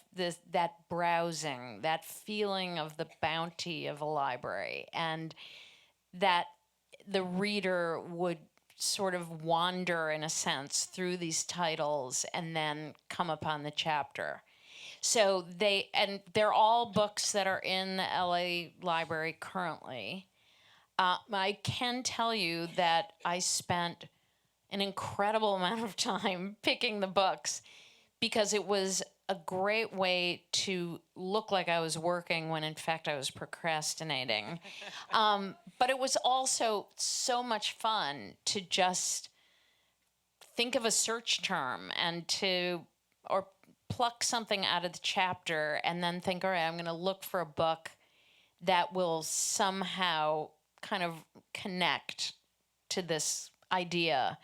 that browsing, that feeling of the bounty of a library, and that the reader would sort of wander, in a sense, through these titles and then come upon the chapter. So they're all books that are in the LA library currently. I can tell you that I spent an incredible amount of time picking the books because it was a great way to look like I was working when in fact I was procrastinating. But it was also so much fun to just think of a search term and or pluck something out of the chapter and then think, all right, I'm going to look for a book that will somehow kind of connect to this idea.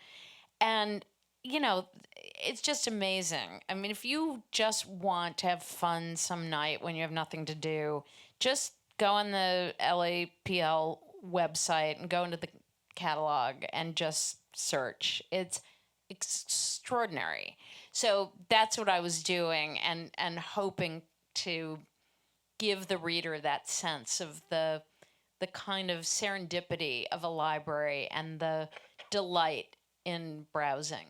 And, you know, it's just amazing. I mean, if you just want to have fun some night when you have nothing to do, just go on the LAPL website and go into the catalog and just search. It's extraordinary. So that's what I was doing, and hoping to give the reader that sense of the kind of serendipity of a library and the delight in browsing.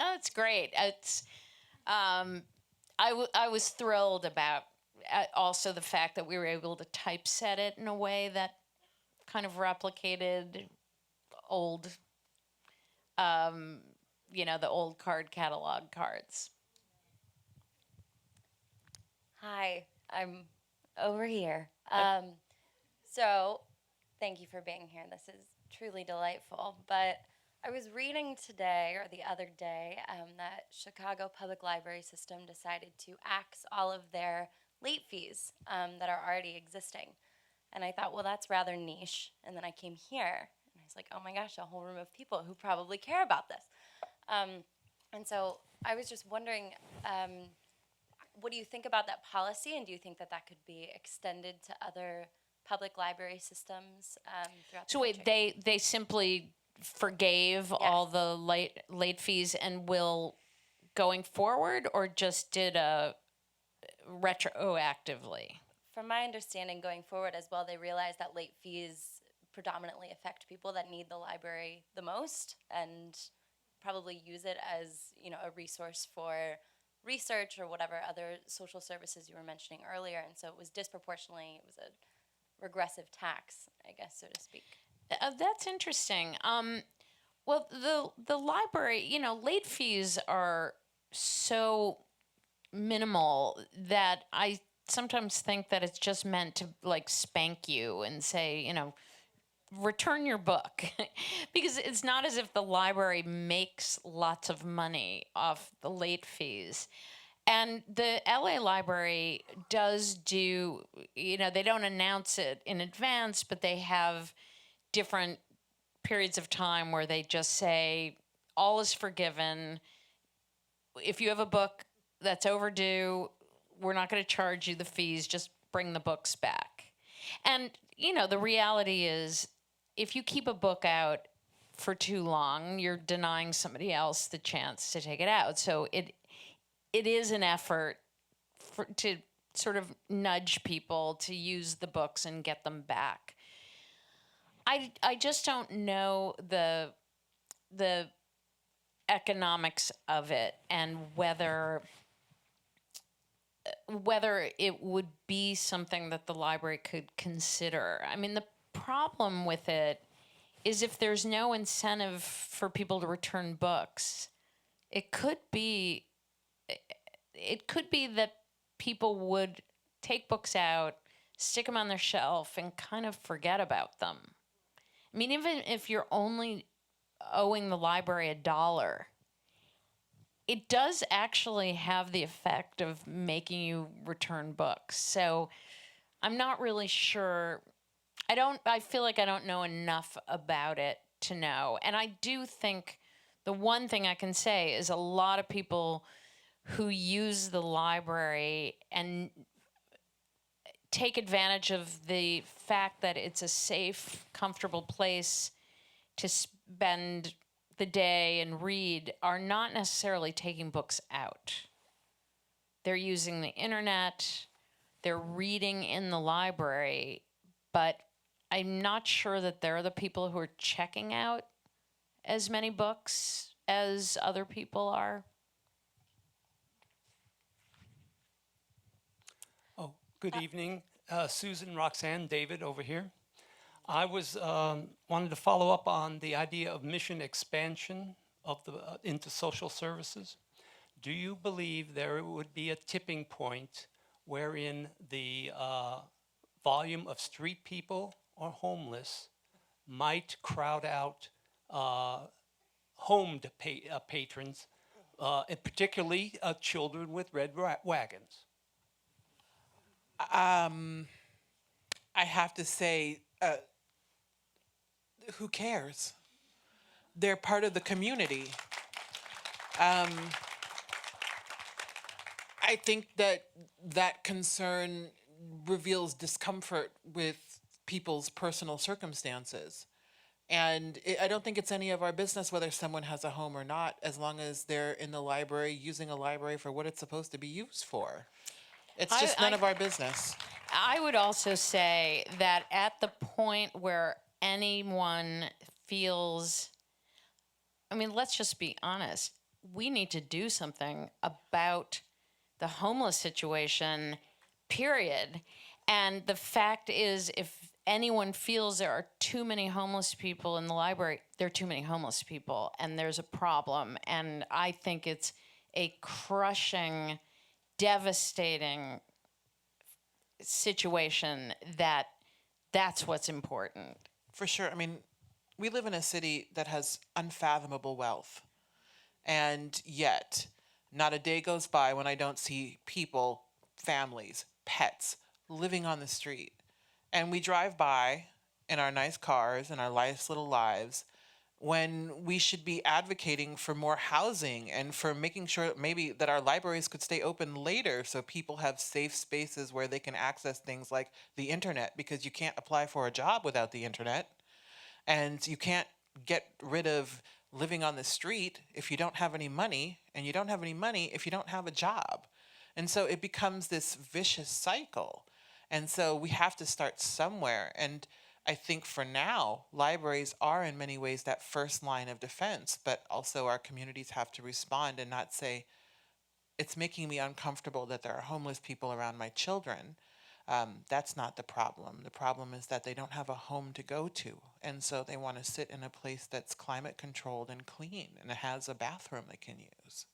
Oh, it's great. It's I was thrilled about also the fact that we were able to typeset it in a way that kind of replicated old, the old card catalog cards. Hi, I'm over here. So, thank you for being here. This is truly delightful. But I was reading today, or the other day, that Chicago Public Library System decided to axe all of their late fees that are already existing. And I thought, well, that's rather niche. And then I came here, and I was like, oh my gosh, a whole room of people who probably care about this. And so I was just wondering, what do you think about that policy, and do you think that that could be extended to other public library systems throughout the country? So wait, they simply forgave all the late fees and will going forward, or just did a retroactively? From my understanding, going forward as well, they realized that late fees predominantly affect people that need the library the most, and probably use it as, a resource for research or whatever other social services you were mentioning earlier. And so it was disproportionately, it was a regressive tax, I guess, so to speak. That's interesting. Well, the library, late fees are so minimal that I sometimes think that it's just meant to like spank you and say, return your book. Because it's not as if the library makes lots of money off the late fees. And the LA library does do, they don't announce it in advance, but they have different periods of time where they just say, all is forgiven. If you have a book that's overdue, we're not going to charge you the fees, just bring the books back. And, the reality is, if you keep a book out for too long, you're denying somebody else the chance to take it out. So it is an effort to sort of nudge people to use the books and get them back. I just don't know the economics of it, and whether it would be something that the library could consider. I mean, the problem with it is if there's no incentive for people to return books, it could be that people would take books out, stick them on their shelf, and kind of forget about them. I mean, even if you're only owing the library $1, it does actually have the effect of making you return books. So I'm not really sure. I feel like I don't know enough about it to know. And I do think The one thing I can say is a lot of people who use the library and take advantage of the fact that it's a safe, comfortable place to spend the day and read are not necessarily taking books out. They're using the internet, they're reading in the library, but I'm not sure that they're the people who are checking out as many books as other people are. Oh, good evening. Susan, Roxane, David over here. I was wanted to follow up on the idea of mission expansion of the into social services. Do you believe there would be a tipping point wherein the volume of street people or homeless might crowd out homed patrons, and particularly children with red wagons? I have to say, who cares? They're part of the community. I think that concern reveals discomfort with people's personal circumstances. And I don't think it's any of our business whether someone has a home or not, as long as they're in the library using a library for what it's supposed to be used for. It's just none of our business. I would also say that at the point where anyone feels, I mean, let's just be honest, we need to do something about the homeless situation, period. And the fact is, if anyone feels there are too many homeless people in the library, there are too many homeless people, and there's a problem. And I think it's a crushing, devastating situation that's what's important. For sure. I mean, we live in a city that has unfathomable wealth. And yet, not a day goes by when I don't see people, families, pets, living on the street. And we drive by in our nice cars and our nice little lives when we should be advocating for more housing and for making sure maybe that our libraries could stay open later so people have safe spaces where they can access things like the internet, because you can't apply for a job without the internet. And you can't get rid of living on the street if you don't have any money, and you don't have any money if you don't have a job. And so it becomes this vicious cycle. And so we have to start somewhere. And I think for now, libraries are in many ways that first line of defense, but also our communities have to respond and not say, it's making me uncomfortable that there are homeless people around my children. That's not the problem. The problem is that they don't have a home to go to. And so they want to sit in a place that's climate controlled and clean and it has a bathroom they can use.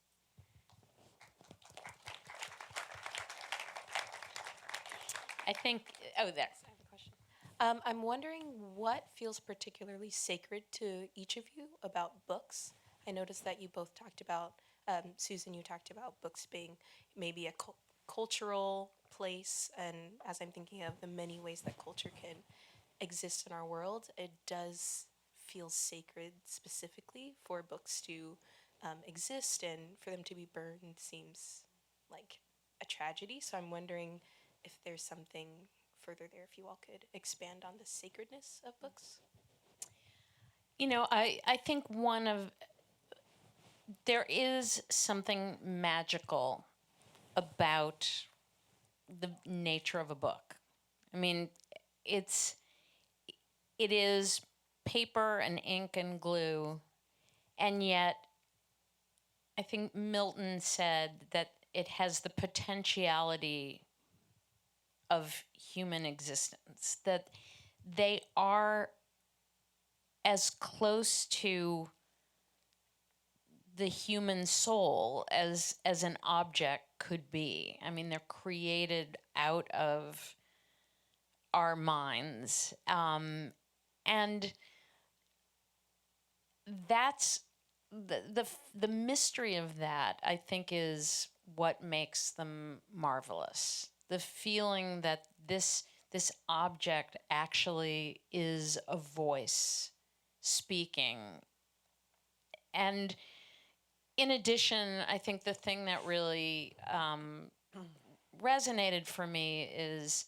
I think, there. I have a question. I'm wondering what feels particularly sacred to each of you about books. I noticed that you both talked about, Susan, you talked about books being maybe a cultural place, and as I'm thinking of the many ways that culture can exist in our world, it does feel sacred specifically for books to exist, and for them to be burned seems like a tragedy. So I'm wondering if there's something further there, if you all could expand on the sacredness of books. You know, I think there is something magical about the nature of a book. I mean, it is paper and ink and glue, and yet I think Milton said that it has the potentiality of human existence, that they are as close to the human soul as an object could be. I mean, they're created out of our minds. And that's the mystery of that, I think, is what makes them marvelous. The feeling that this object actually is a voice speaking, And in addition, I think the thing that really resonated for me is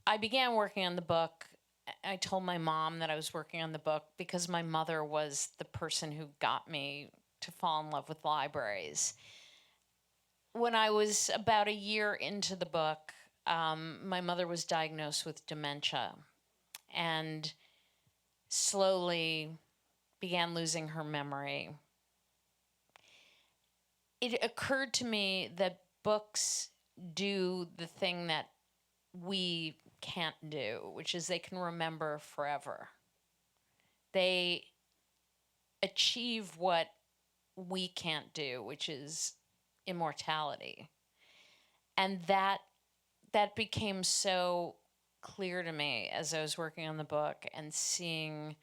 I began working on the book. I told my mom that I was working on the book because my mother was the person who got me to fall in love with libraries. When I was about a year into the book, my mother was diagnosed with dementia and slowly began losing her memory. It occurred to me that books do the thing that we can't do, which is they can remember forever. They achieve what we can't do, which is immortality. And that became so clear to me as I was working on the book and seeing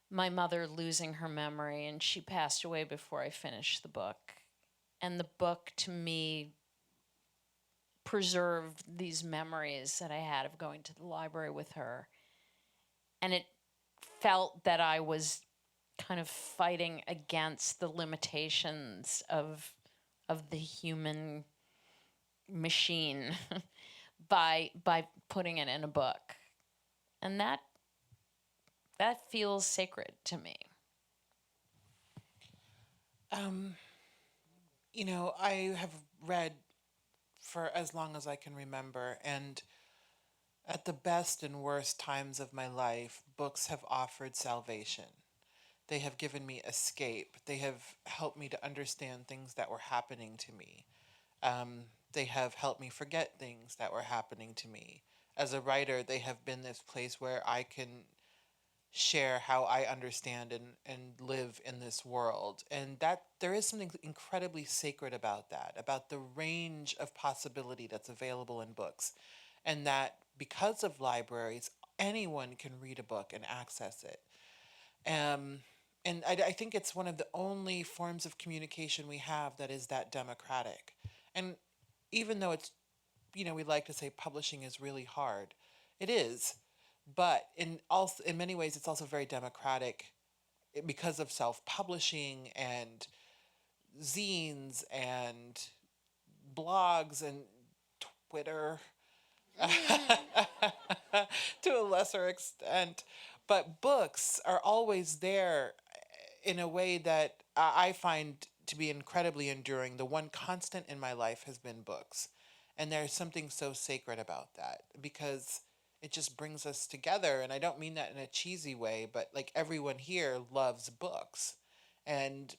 my mother losing her memory, and she passed away before I finished the book. And the book, to me, preserved these memories that I had of going to the library with her. And it felt that I was kind of fighting against the limitations of the human machine by putting it in a book. And that feels sacred to me. You know, I have read for as long as I can remember, and at the best and worst times of my life, books have offered salvation. They have given me escape. They have helped me to understand things that were happening to me. They have helped me forget things that were happening to me. As a writer, they have been this place where I can share how I understand and live in this world. And that there is something incredibly sacred about that, about the range of possibility that's available in books. And that because of libraries, anyone can read a book and access it. And I think it's one of the only forms of communication we have that is that democratic. And even though it's, you know, we like to say publishing is really hard, it is. But in many ways, it's also very democratic because of self-publishing and zines and blogs and Twitter to a lesser extent. But books are always there in a way that I find to be incredibly enduring. The one constant in my life has been books. And there's something so sacred about that because it just brings us together. And I don't mean that in a cheesy way, but like everyone here loves books. And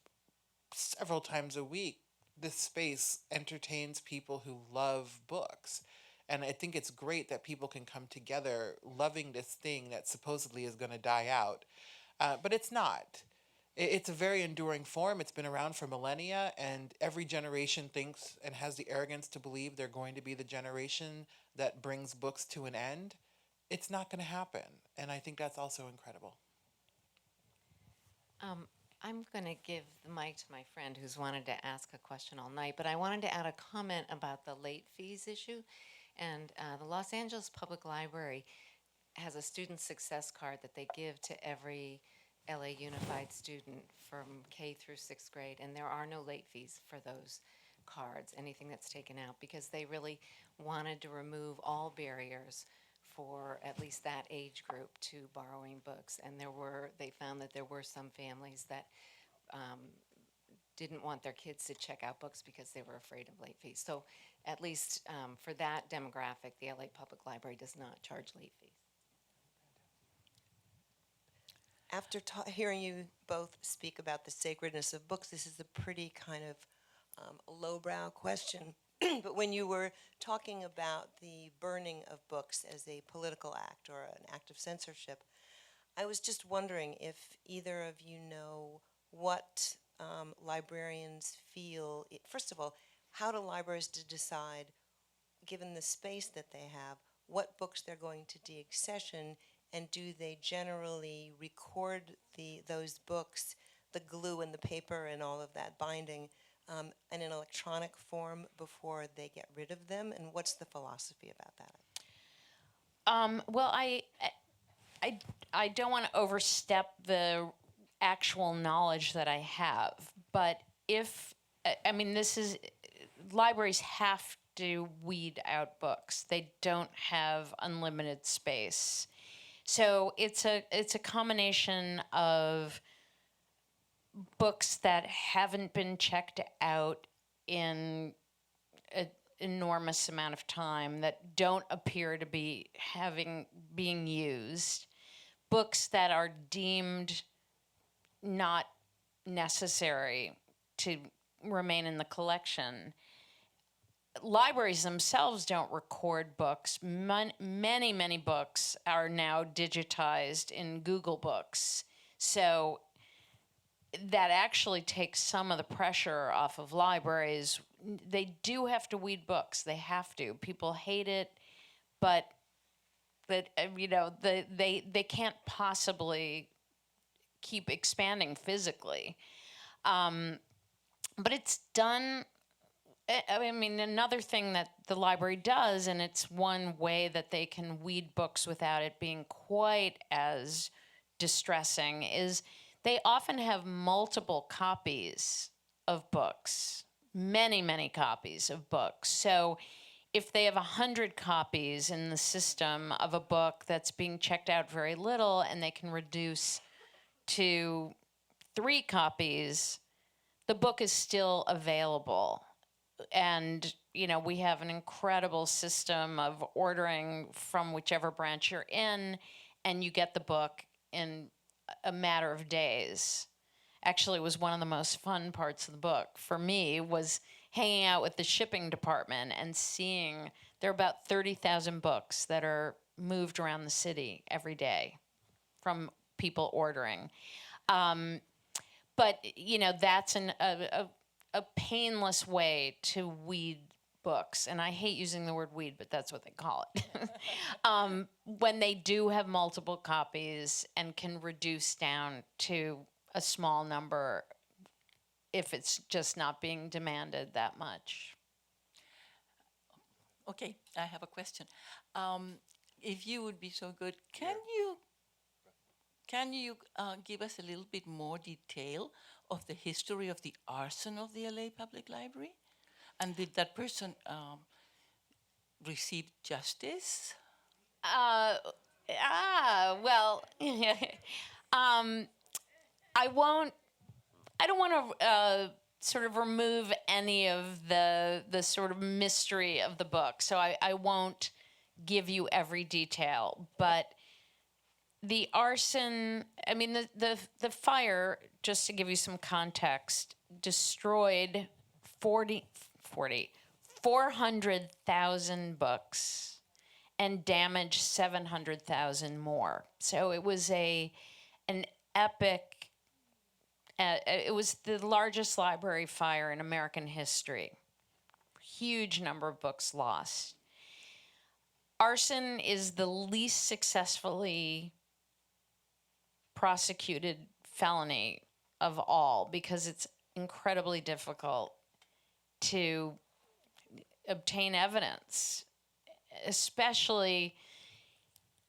several times a week, this space entertains people who love books. And I think it's great that people can come together loving this thing that supposedly is going to die out. But it's not. It's a very enduring form. It's been around for millennia, and every generation thinks and has the arrogance to believe they're going to be the generation that brings books to an end. It's not going to happen. And I think that's also incredible. I'm going to give the mic to my friend who's wanted to ask a question all night, but I wanted to add a comment about the late fees issue. And the Los Angeles Public Library has a student success card that they give to every LA Unified student from K through 6th grade, and there are no late fees for those cards, anything that's taken out, because they really wanted to remove all barriers for at least that age group to borrowing books. And they found that there were some families that didn't want their kids to check out books because they were afraid of late fees. So at least for that demographic, the LA Public Library does not charge late fees. After hearing you both speak about the sacredness of books, this is a pretty kind of lowbrow question. But when you were talking about the burning of books as a political act or an act of censorship, I was just wondering if either of you know what librarians feel. First of all, how do libraries decide, given the space that they have, what books they're going to deaccession, and do they generally record those books, the glue and the paper and all of that binding, in an electronic form before they get rid of them? And what's the philosophy about that? Well, I don't want to overstep the actual knowledge that I have. But if, I mean, this is, libraries have to weed out books. They don't have unlimited space. So it's a combination of books that haven't been checked out in an enormous amount of time, that don't appear to be being used, books that are deemed not necessary to remain in the collection. Libraries themselves don't record books. Many books are now digitized in Google Books. So that actually takes some of the pressure off of libraries. They do have to weed books. They have to. People hate it, but they can't possibly keep expanding physically. But it's done. I mean, another thing that the library does, and it's one way that they can weed books without it being quite as distressing, is they often have multiple copies of books, many copies of books. So if they have 100 copies in the system of a book that's being checked out very little, and they can reduce to 3 copies, the book is still available. And, we have an incredible system of ordering from whichever branch you're in, and you get the book in a matter of days. Actually, it was one of the most fun parts of the book for me, was hanging out with the shipping department and seeing there are about 30,000 books that are moved around the city every day from people ordering. But, that's a painless way to weed books. And I hate using the word weed, but that's what they call it. When they do have multiple copies and can reduce down to a small number if it's just not being demanded that much. Okay, I have a question. If you would be so good, can you give us a little bit more detail of the history of the arson of the LA Public Library? And did that person receive justice? Well, I don't want to sort of remove any of the sort of mystery of the book, so I won't give you every detail. But the arson, I mean, the fire, just to give you some context, destroyed 400,000 books and damaged 700,000 more. So it was an epic. It was the largest library fire in American history. Huge number of books lost. Arson is the least successfully prosecuted felony of all, because it's incredibly difficult to obtain evidence, especially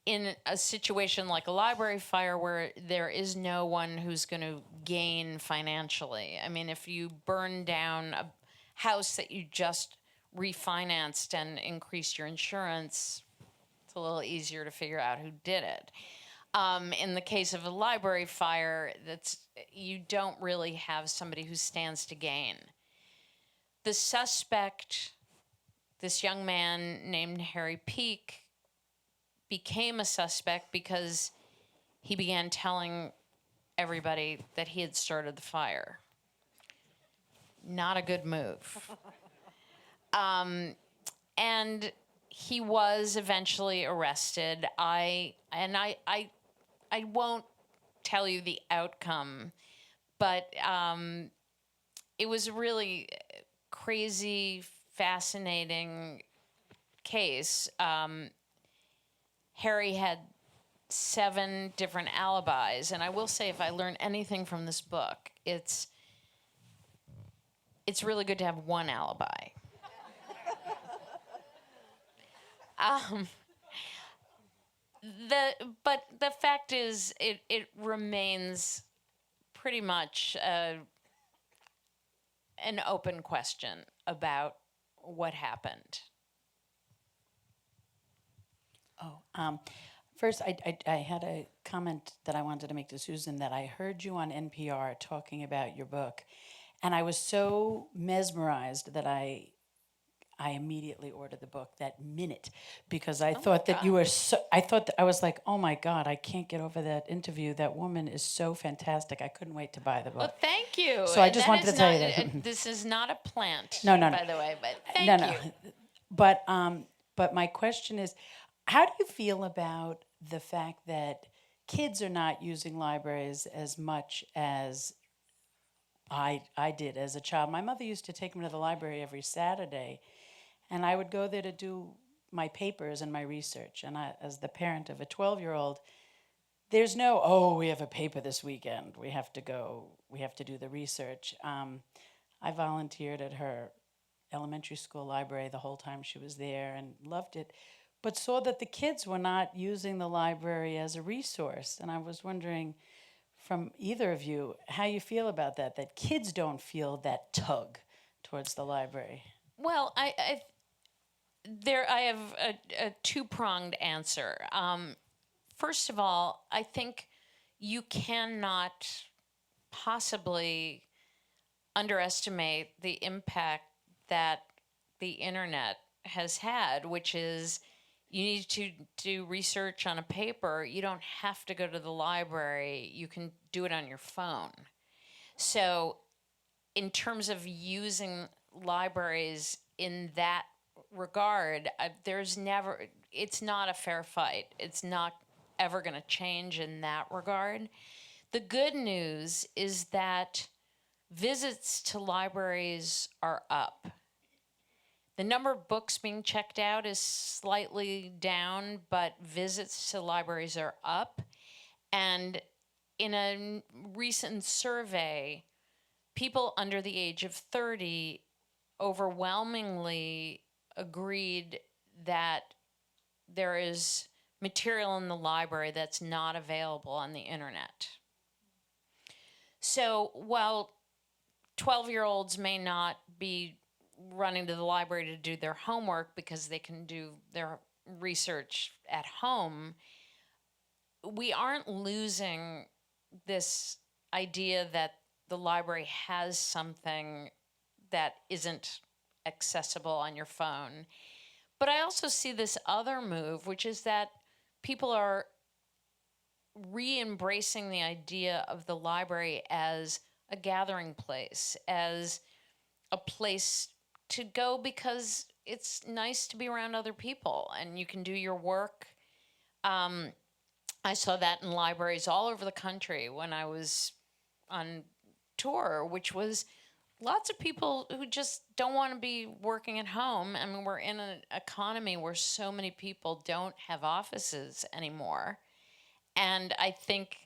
in a situation like a library fire where there is no one who's going to gain financially. I mean, if you burn down a house that you just refinanced and increased your insurance, it's a little easier to figure out who did it. In the case of a library fire, you don't really have somebody who stands to gain. The suspect, this young man named Harry Peake, became a suspect because he began telling everybody that he had started the fire. Not a good move. And he was eventually arrested. I won't tell you the outcome, but it was a really crazy, fascinating case. Harry had 7 different alibis, and I will say, if I learn anything from this book, it's really good to have one alibi. But the fact is, it remains pretty much an open question about what happened. First, I had a comment that I wanted to make to Susan, that I heard you on NPR talking about your book, and I was so mesmerized that I immediately ordered the book that minute, because I thought that you were so, I thought that I was like, oh my God, I can't get over that interview. That woman is so fantastic. I couldn't wait to buy the book. Well, thank you. So I just That wanted is to tell you not- that. This is not a plant, No. by the way, but thank you. But my question is, how do you feel about the fact that kids are not using libraries as much as I did as a child? My mother used to take me to the library every Saturday, and I would go there to do my papers and my research. And I, as the parent of a 12-year-old, there's no, oh, we have a paper this weekend, we have to go, we have to do the research. I volunteered at her elementary school library the whole time she was there and loved it, but saw that the kids were not using the library as a resource. And I was wondering from either of you how you feel about that, that kids don't feel that tug towards the library. Well, I have a two-pronged answer. First of all, I think you cannot possibly underestimate the impact that the internet has had, which is you need to do research on a paper. You don't have to go to the library. You can do it on your phone. So in terms of using libraries in that regard, it's not a fair fight. It's not ever going to change in that regard. The good news is that visits to libraries are up. The number of books being checked out is slightly down, but visits to libraries are up. And in a recent survey, people under the age of 30 overwhelmingly agreed that there is material in the library that's not available on the internet. So while 12-year-olds may not be running to the library to do their homework because they can do their research at home, we aren't losing this idea that the library has something that isn't accessible on your phone. But I also see this other move, which is that people are re-embracing the idea of the library as a gathering place, as a place to go because it's nice to be around other people and you can do your work. I saw that in libraries all over the country when I was on tour, which was lots of people who just don't want to be working at home. I mean, we're in an economy where so many people don't have offices anymore. And I think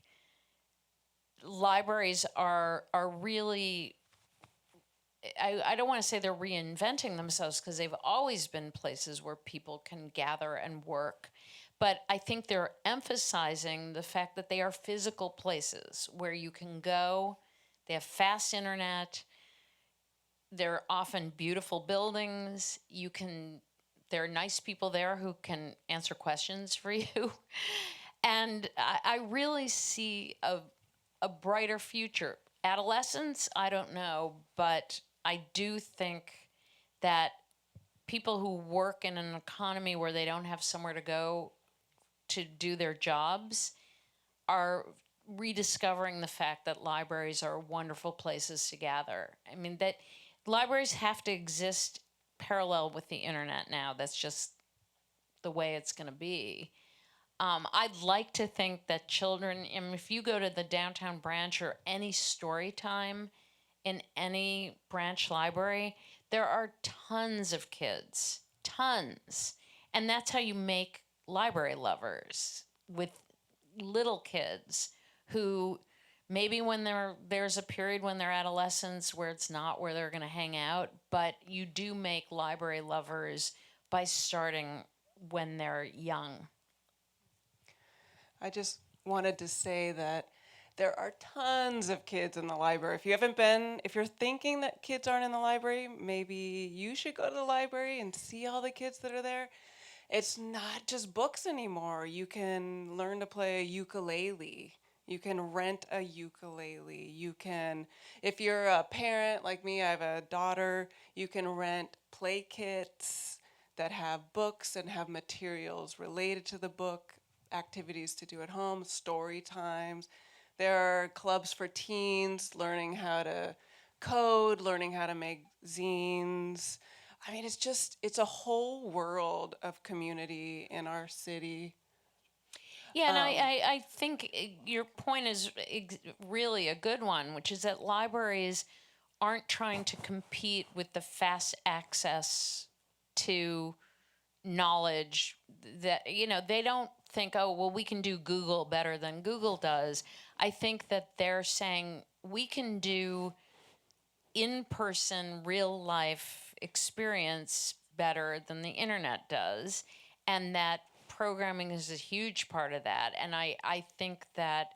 libraries are really, I don't want to say they're reinventing themselves because they've always been places where people can gather and work. But I think they're emphasizing the fact that they are physical places where you can go. They have fast internet. They're often beautiful buildings. There are nice people there who can answer questions for you. And I really see a brighter future. Adolescents, I don't know, but I do think that people who work in an economy where they don't have somewhere to go to do their jobs are rediscovering the fact that libraries are wonderful places to gather. I mean, that libraries have to exist parallel with the internet now. That's just the way it's going to be. I'd like to think that children, I mean, if you go to the downtown branch or any story time in any branch library, there are tons of kids, tons. And that's how you make library lovers, with little kids who maybe when there's a period when they're adolescents where it's not where they're going to hang out, but you do make library lovers by starting when they're young. I just wanted to say that there are tons of kids in the library. If you're thinking that kids aren't in the library, maybe you should go to the library and see all the kids that are there. It's not just books anymore. You can learn to play a ukulele. You can rent a ukulele. If you're a parent like me, I have a daughter, you can rent play kits that have books and have materials related to the book, activities to do at home, story times. There are clubs for teens learning how to code, learning how to make zines. I mean, it's a whole world of community in our city. Yeah, and I think your point is really a good one, which is that libraries aren't trying to compete with the fast access to knowledge that, they don't think, oh, well, we can do Google better than Google does. I think that they're saying we can do in-person, real-life experience better than the internet does, and that programming is a huge part of that. And I think that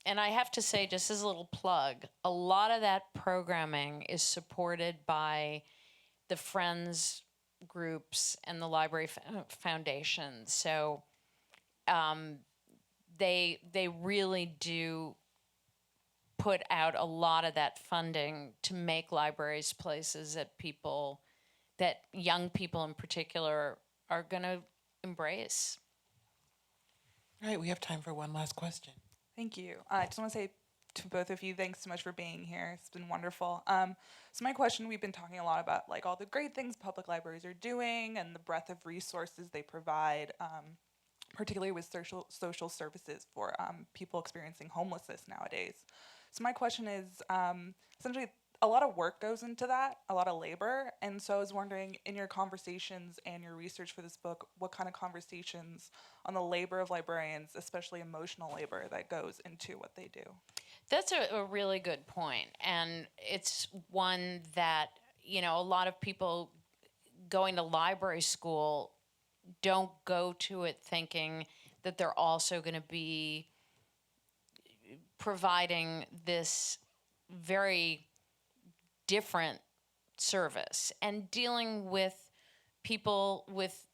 and I have to say, just as a little plug, a lot of that programming is supported by the Friends groups and the Library Foundation. So they really do put out a lot of that funding to make libraries places that young people in particular are going to embrace. All right, we have time for one last question. Thank you. I just want to say to both of you, thanks so much for being here. It's been wonderful. So my question, we've been talking a lot about like all the great things public libraries are doing and the breadth of resources they provide, particularly with social services for people experiencing homelessness nowadays. So my question is, essentially, a lot of work goes into that, a lot of labor. And so I was wondering, in your conversations and your research for this book, what kind of conversations on the labor of librarians, especially emotional labor, that goes into what they do? That's a really good point. And it's one that, a lot of people going to library school don't go to it thinking that they're also going to be providing this very different service and dealing with people with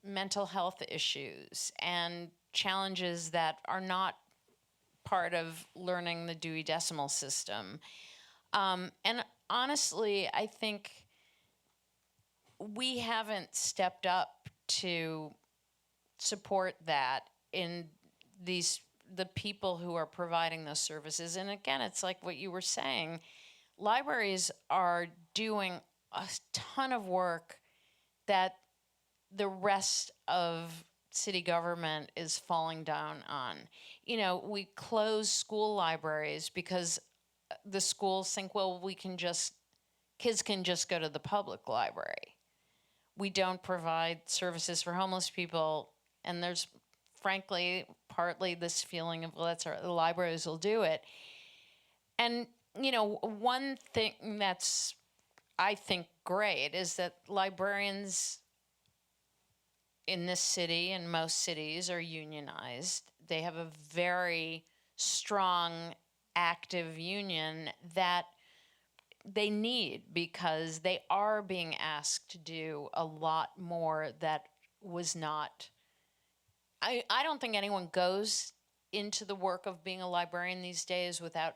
mental health issues and challenges that are not part of learning the Dewey Decimal System. And honestly, I think we haven't stepped up to support that in the people who are providing those services. And again, it's like what you were saying, libraries are doing a ton of work that the rest of city government is falling down on. We close school libraries because the schools think, well, kids can just go to the public library. We don't provide services for homeless people, and there's frankly partly this feeling of, well, the libraries will do it. And one thing that's, I think, great is that librarians in this city and most cities are unionized. They have a very strong, active union that they need because they are being asked to do a lot more that was not. I don't think anyone goes into the work of being a librarian these days without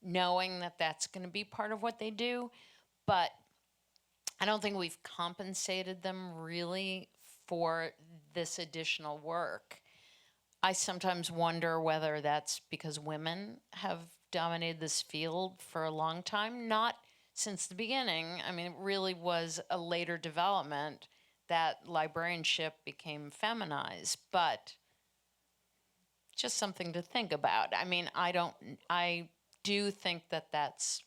knowing that that's going to be part of what they do. But I don't think we've compensated them really for this additional work. I sometimes wonder whether that's because women have dominated this field for a long time, not since the beginning. I mean, it really was a later development that librarianship became feminized, but just something to think about. I mean, I do think that that's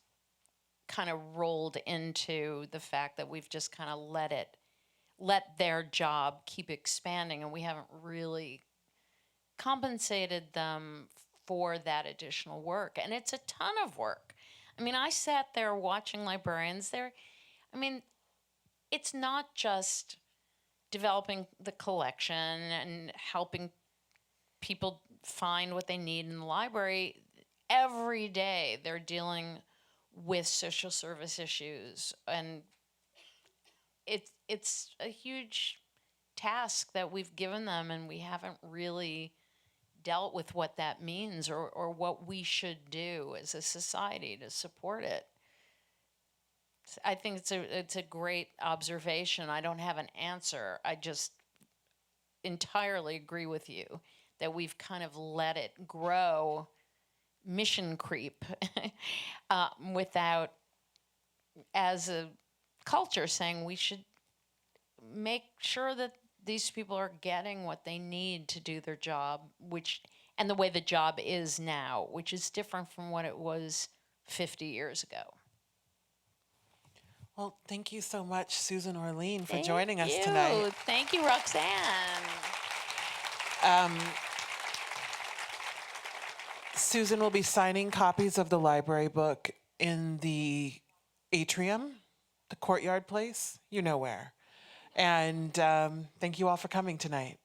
kind of rolled into the fact that we've just kind of let their job keep expanding, and we haven't really compensated them for that additional work. And it's a ton of work. I mean, I sat there watching librarians there. I mean, it's not just developing the collection and helping people find what they need in the library. Every day they're dealing with social service issues, and it's a huge task that we've given them, and we haven't really dealt with what that means or what we should do as a society to support it. I think it's a great observation. I don't have an answer. I just entirely agree with you that we've kind of let it grow, mission creep, without, as a culture, saying we should make sure that these people are getting what they need to do their job, and the way the job is now, which is different from what it was 50 years ago. Well, thank you so much, Susan Orlean, for joining us tonight. Thank you. Thank you, Roxane. Susan will be signing copies of the library book in the atrium, the courtyard place, you know where. And thank you all for coming tonight.